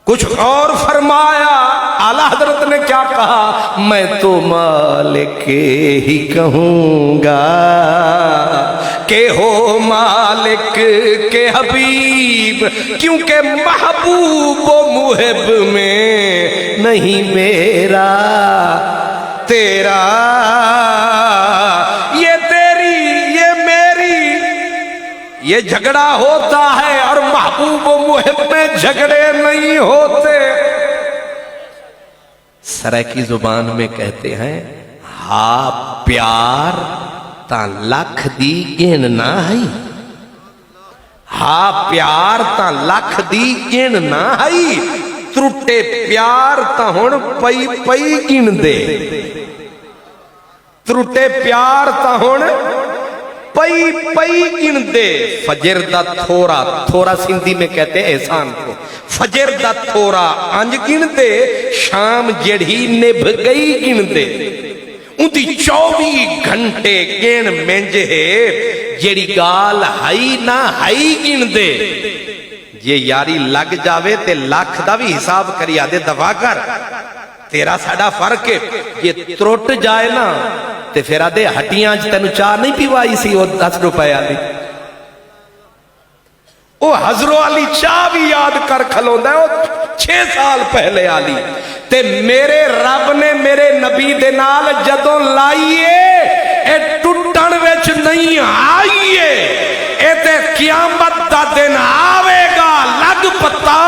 کچھ اور فرمایا، اعلیٰ حضرت نے کیا کہا؟ میں تو مالک ہی کہوں گا کہ ہو مالک کے حبیب، کیونکہ محبوب و محب میں نہیں میرا تیرا، یہ تیری یہ میری یہ جھگڑا ہوتا ہے، اور محبوب و محب میں جھگڑے نہیں ہوتے۔ سرائیکی زبان میں کہتے ہیں ہاں پیار تا لکھ دی گن نہ ہی، ہاں پیار تا لکھ دی گن نہ ہی، ترٹے پیار تا ہن پئی پئی گن دے، ترٹے پیار تا ہن پئی پئی گن دے۔ فجر دا تھورا، تھورا سندھی میں کہتے ہیں احسان کو، فجر دا تھورا انج گن دے، شام جڑھی نبھ گئی گن دے، اندھی 24 گھنٹے گن منجے جڑی گال ہائی نہ ہائی گن دے۔ یہ یاری لگ جاوے تے لاکھ دا بھی حساب کری آدھے دفع کر، تیرا ساڑا فرق ہے۔ یہ ترٹ جائے نا تے پھر آدھے ہٹیاں تینو چاہ نہیں پیوائی سی وہ 10 روپے آلی، وہ حضرو علی چاہ بھی یاد کر کھلوں دا ہے، وہ 6 سال پہلے آلی تے میرے رب نے میرے نبی دے نال جدوں لائیے اے ٹوٹن وچ نہیں آئیے، اے تے قیامت دا دن آوے گا لگ پتا۔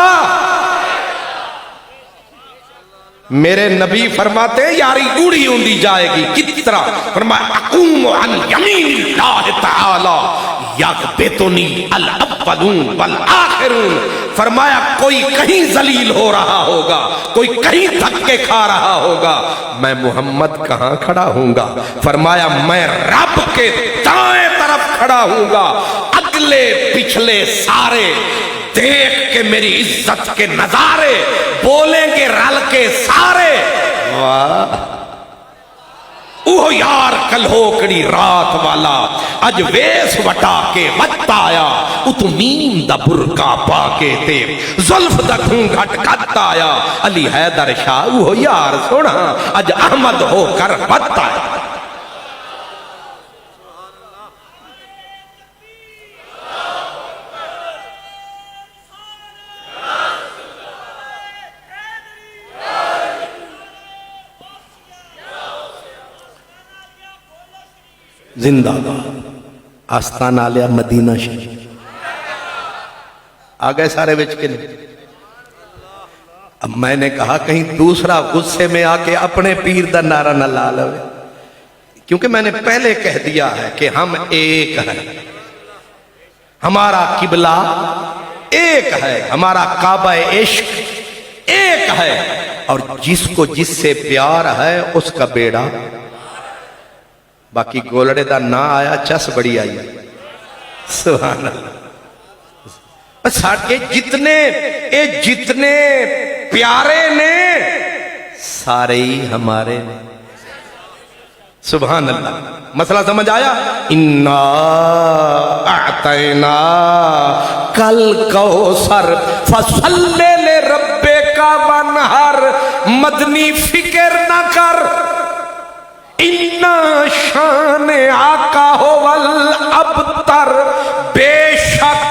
میرے نبی فرماتے ہیں یاری گوڑی ہوندی جائے گی، کس طرح؟ فرمایا اقوم عن یمین اللہ تعالی یغبطنی الاولون والآخرون، فرمایا کوئی کہیں ذلیل ہو رہا ہوگا، کوئی کہیں دھکے کھا رہا ہوگا، میں محمد کہاں کھڑا ہوں گا؟ فرمایا میں رب کے دائیں طرف کھڑا ہوں گا، اگلے پچھلے سارے دیکھ کے میری عزت کے نظارے، بولیں گے رل کے سارے۔ واہ اوہ یار کل ہو کڑی رات والا، اج ویس وٹا کے وقت آیا، اتو میم دا برکا پا کے تے زلف دا گھونگھٹ کت آیا، علی حیدر شاہ اوہ یار سونا اج احمد ہو کر وقت آیا۔ زندہ باد آستان آلیا مدینہ شریف آگئے سارے وچ کے نہیں۔ اب میں نے کہا کہیں دوسرا غصے میں آ کے اپنے پیر دا نعرہ نہ لا لے، کیونکہ میں نے پہلے کہہ دیا ہے کہ ہم ایک ہیں، ہمارا قبلہ ایک ہے، ہمارا کعبہ عشق ایک ہے، اور جس کو جس سے پیار ہے اس کا بیڑا، باقی گولڑے دا نہ آیا چس بڑی آئی۔ سبحان اللہ۔ ساڑھے جتنے پیارے نے سارے ہی ہمارے نے۔ سبحان اللہ۔ مسئلہ سمجھ آیا؟ اِنَّا اَعْتَيْنَا کَلْ کوثر فَصَلِّ لِرَبِّكَ وَانْحَرْ، مدنی فکر نہ کر، اِنَّا شان آقا والابتر، بے شک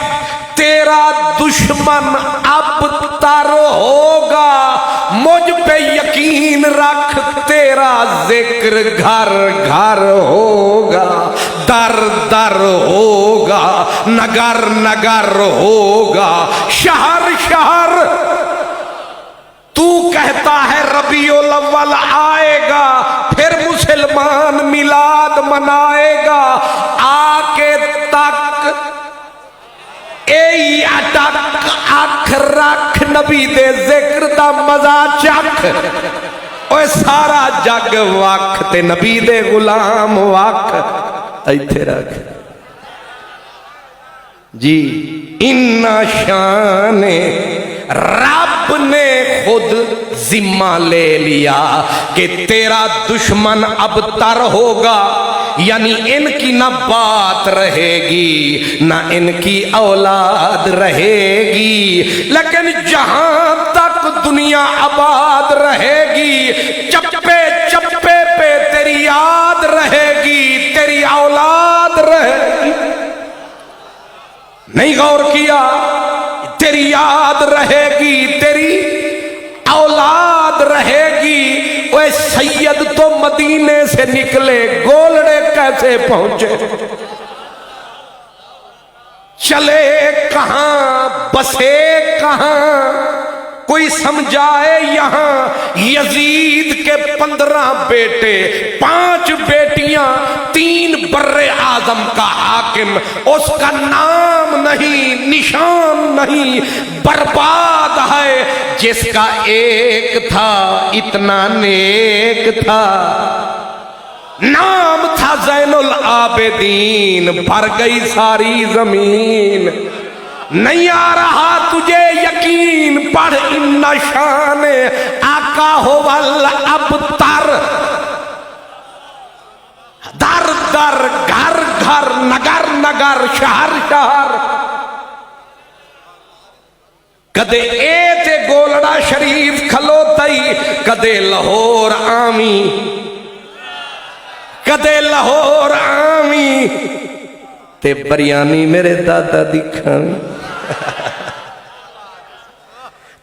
تیرا دشمن ابتر ہوگا، مجھ پہ یقین رکھ تیرا ذکر گھر گھر ہوگا، در در ہوگا، نگر نگر ہوگا، شہر شہر۔ تو کہتا ہے ربیع الاول آئے گا، پھر مسلمان میلاد منائے گا، آ کے تک اے اٹک اکھ رکھ نبی دے ذکر دا مزہ چکھ، اوہ سارا جگ وقت تے نبی دے غلام وقت ایتھے رکھ۔ جی انا شان رب نے خود ذمہ لے لیا کہ تیرا دشمن اب تر ہوگا، یعنی ان کی نہ بات رہے گی نہ ان کی اولاد رہے گی، لیکن جہاں تک دنیا آباد رہے گی چپے چپے پہ تیری یاد رہے گی، تیری اولاد رہے گی۔ نہیں غور کیا؟ تیری یاد رہے گی، تیری اولاد رہے گی۔ وہ سید تو مدینے سے نکلے، گولڑے کیسے پہنچے؟ چلے کہاں، بسے کہاں، کوئی سمجھائے یہاں؟ یزید کے 15 بیٹے، 5 بیٹیاں، 3 بر اعظم کا حاکم، اس کا نام نہیں، نشان نہیں، برباد ہے۔ جس کا ایک تھا اتنا نیک تھا، نام تھا زین العابدین، بھر گئی ساری زمین۔ نہیں آ رہا تجھے یقین؟ پڑھ ان شان آقا ہو والابتر، در در، گھر گھر، نگر نگر، شہر شہر۔ کدے اے تے گولڑا شریف کھلوتائی، کدے لاہور آمی، کدے لاہور آمی تے بریانی میرے دادا دی کھانی،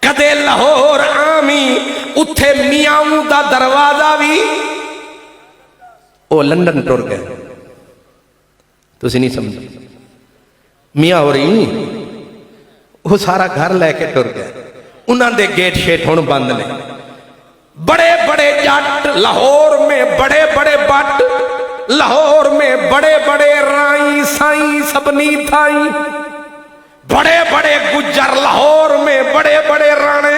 کدے لاہور آمی اتھے میاں دا دروازہ بھی۔ او لندن ٹر گئے، تو اسی نہیں سمجھا میاں ہو رہی وہ سارا گھر لے کے ٹر گئے، انہاں دے گیٹ شیٹ ہون بند نے۔ بڑے بڑے جٹ لاہور میں، بڑے بڑے بٹ لاہور میں، بڑے بڑے رائیں سائیں سبنی تھائیں، بڑے بڑے گجر لاہور میں، بڑے بڑے رانے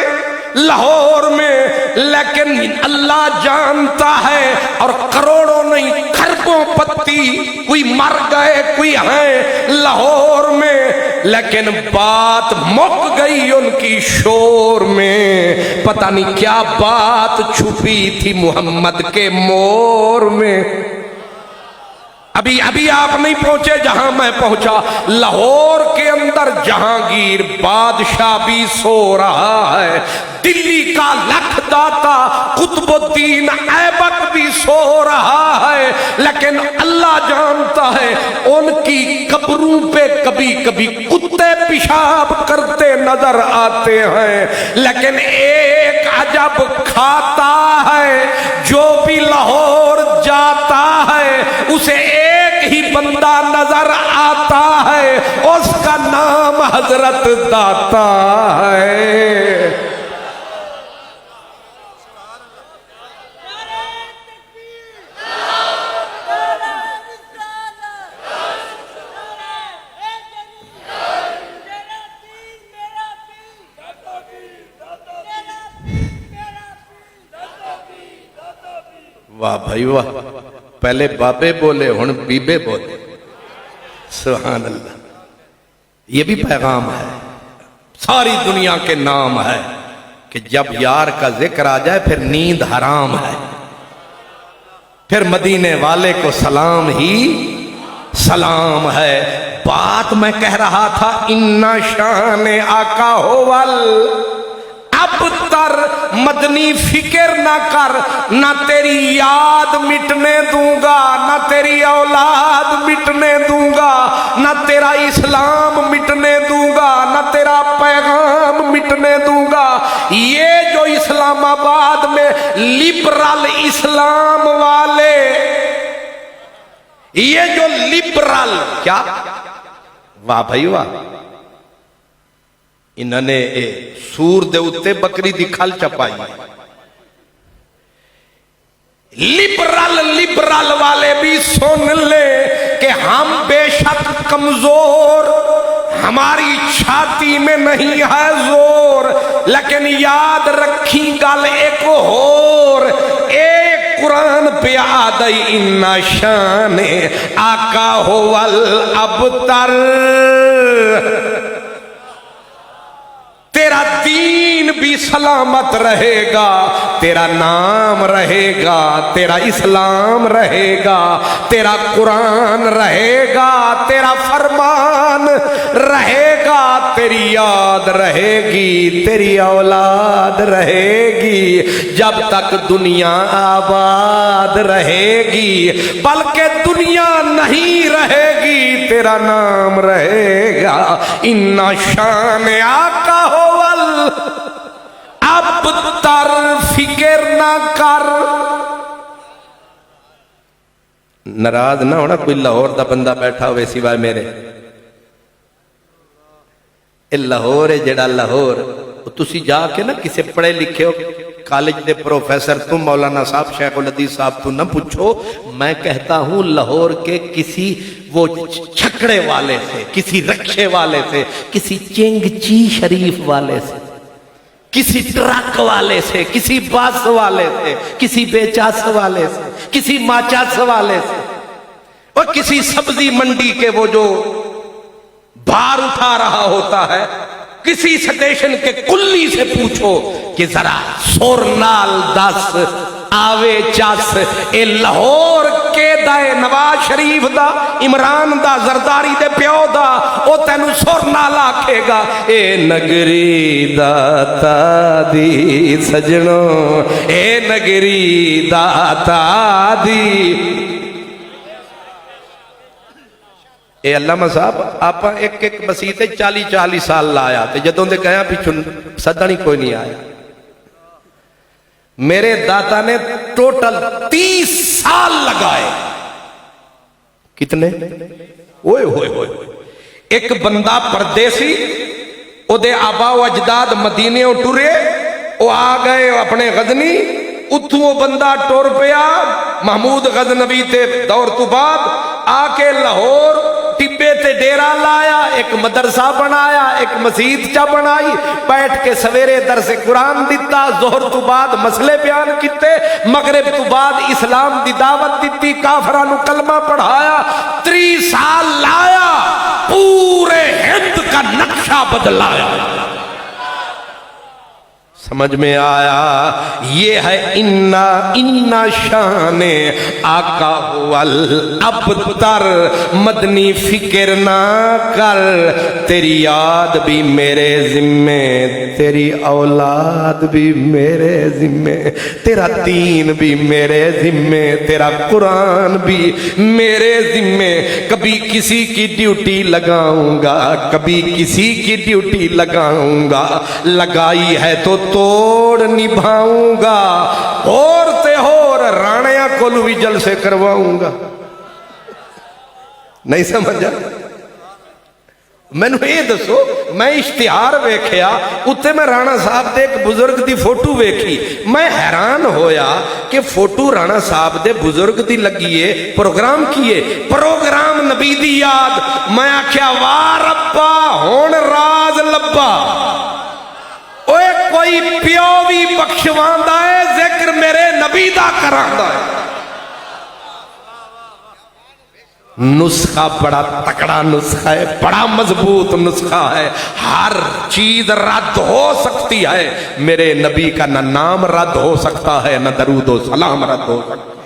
لاہور میں، لیکن اللہ جانتا ہے، اور کروڑوں نہیں کھربوں پتی، کوئی مر گئے کوئی ہیں لاہور میں، لیکن بات مک گئی ان کی شور میں۔ پتہ نہیں کیا بات چھپی تھی محمد کے مور میں۔ ابھی آپ نہیں پہنچے جہاں میں پہنچا، لاہور کے اندر جہانگیر بادشاہ بھی سو رہا ہے، دلی کا لکھ داتا قطب الدین ایبک بھی سو رہا ہے، لیکن اللہ جانتا ہے ان کی قبروں پہ کبھی کبھی کتے پیشاب کرتے نظر آتے ہیں، لیکن ایک عجب کھاتا ہے، جو بھی لاہور جاتا ہے اسے ایک ہی بندہ نظر آتا ہے، اس کا نام حضرت داتا ہے۔ واہ بھائی واہ، پہلے بابے بولے ہن بیبے بولے، سبحان اللہ۔ یہ بھی پیغام ہے، ساری دنیا کے نام ہے کہ جب یار کا ذکر آ جائے پھر نیند حرام ہے، پھر مدینے والے کو سلام ہی سلام ہے۔ بات میں کہہ رہا تھا اِنَّ شان آقا ہوَل اب تر، مدنی فکر نہ کر، نہ تیری یاد مٹنے دوں گا، نہ تیری اولاد مٹنے دوں گا، نہ تیرا اسلام مٹنے دوں گا، نہ تیرا پیغام مٹنے دوں گا۔ یہ جو اسلام آباد میں لبرل اسلام والے، یہ جو لبرل کیا، واہ بھائی واہ، انہوں نے سور دے اتے بکری دی کھل چپائی۔ لبرل والے بھی سن لے کہ ہم بے شک کمزور، ہماری چھاتی میں نہیں ہے زور، لیکن یاد رکھی گل ایک اور، ایک قرآن پہ آدئی انا شان آقا ہو الابتر، تیرا دین بھی سلامت رہے گا، تیرا نام رہے گا، تیرا اسلام رہے گا، تیرا قرآن رہے گا، تیرا فرمان رہے گا، تیری یاد رہے گی، تیری اولاد رہے گی، جب تک دنیا آباد رہے گی، بلکہ دنیا نہیں رہے گی، تیرا نام رہے گا۔ اِنَّ شَانَ آقا ہو اب تر فکر نہ کر۔ ناراض نہ ہونا کوئی لاہور دا بندہ بیٹھا ہوئے سوائے میرے، اے لاہور ہے جڑا لاہور، تسی جا کے نا کسے پڑھے لکھے ہو کالج دے پروفیسر تم مولانا صاحب شیخ الحدیث صاحب تو نہ پوچھو، میں کہتا ہوں لاہور کے کسی وہ چھکڑے والے سے، کسی رکشے والے سے، کسی چنگچی شریف والے سے، کسی ٹرک والے سے، کسی بس والے سے، کسی بیچاس والے سے، کسی ماچاس والے سے، اور کسی سبزی منڈی کے وہ جو بھار اٹھا رہا ہوتا ہے، کسی سٹیشن کے کلی سے پوچھو کہ ذرا سورنال 10 آوے چاس، اے لاہور کے دائے نواز شریف دا، عمران دا، زرداری دے پیو دا، او تینو سورنال آکھے گا۔ اے نگری داتا دی سجنوں، اے نگری داتا دی۔ اے علامہ صاحب آپ ایک ایک مسیح 40 سال لایا تے جدوں دے کہیا پیچھوں صدانی کوئی نہیں آیا۔ میرے داتا نے ٹوٹل 30 سال لگائے۔ کتنے؟ اوئے ہوئے ہوئے، ایک بندہ پردیسی، او دے آبا و اجداد مدینے او ٹرے، او آ گئے اپنے غزنی، اتھوں وہ بندہ ٹور پیا محمود غزنوی تے دور تو بعد، آ کے لاہور ٹبے تے ڈیرا لایا، ایک مدرسہ بنایا، ایک مسجد چا بنائی، بیٹھ کے سویرے درس قرآن دیتا، ظہر تو بعد مسئلے بیان کیتے، مغرب تو بعد اسلام دی دعوت دیتی، کافرانو کلمہ پڑھایا، 30 سال لایا، پورے ہند کا نقشہ بدلایا۔ سمجھ میں آیا؟ یہ ہے اِنَّ شَانِ آقا هو الابتر، مدنی فکر نہ کر، تیری یاد بھی میرے ذمے، تیری اولاد بھی میرے ذمے، تیرا دین بھی میرے ذمے، تیرا قرآن بھی میرے ذمے۔ کبھی کسی کی ڈیوٹی لگاؤں گا، کبھی کسی کی ڈیوٹی لگاؤں گا، لگائی ہے تو توڑ نبھاؤں گا، اور تے ہور رانیاں کولو بھی جلسے کرواؤں گا۔ نہیں سمجھا؟ میں نے یہ دسو، میں اشتہار ویکھیا، اتے میں رانا صاحب دے ایک بزرگ دی فوٹو ویکھی، میں حیران ہویا کہ فوٹو رانا صاحب دے بزرگ دی لگیے، پروگرام کیے، پروگرام نبی دی یاد، میں آکھیا واہ ربا ہون راز لبا، اوے کوئی پیو بھی بخشواندہ ہے، ذکر میرے نبی دا کراندہ ہے۔ نسخہ بڑا تکڑا نسخہ ہے، بڑا مضبوط نسخہ ہے، ہر چیز رد ہو سکتی ہے، میرے نبی کا نہ نام رد ہو سکتا ہے، نہ درود و سلام رد ہو سکتا ہے۔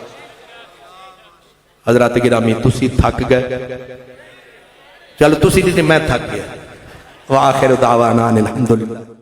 حضرات گرامی تسی تھک گئے، چلو تسی دیتے میں تھک گیا۔ وآخر دعوانا الحمدللہ۔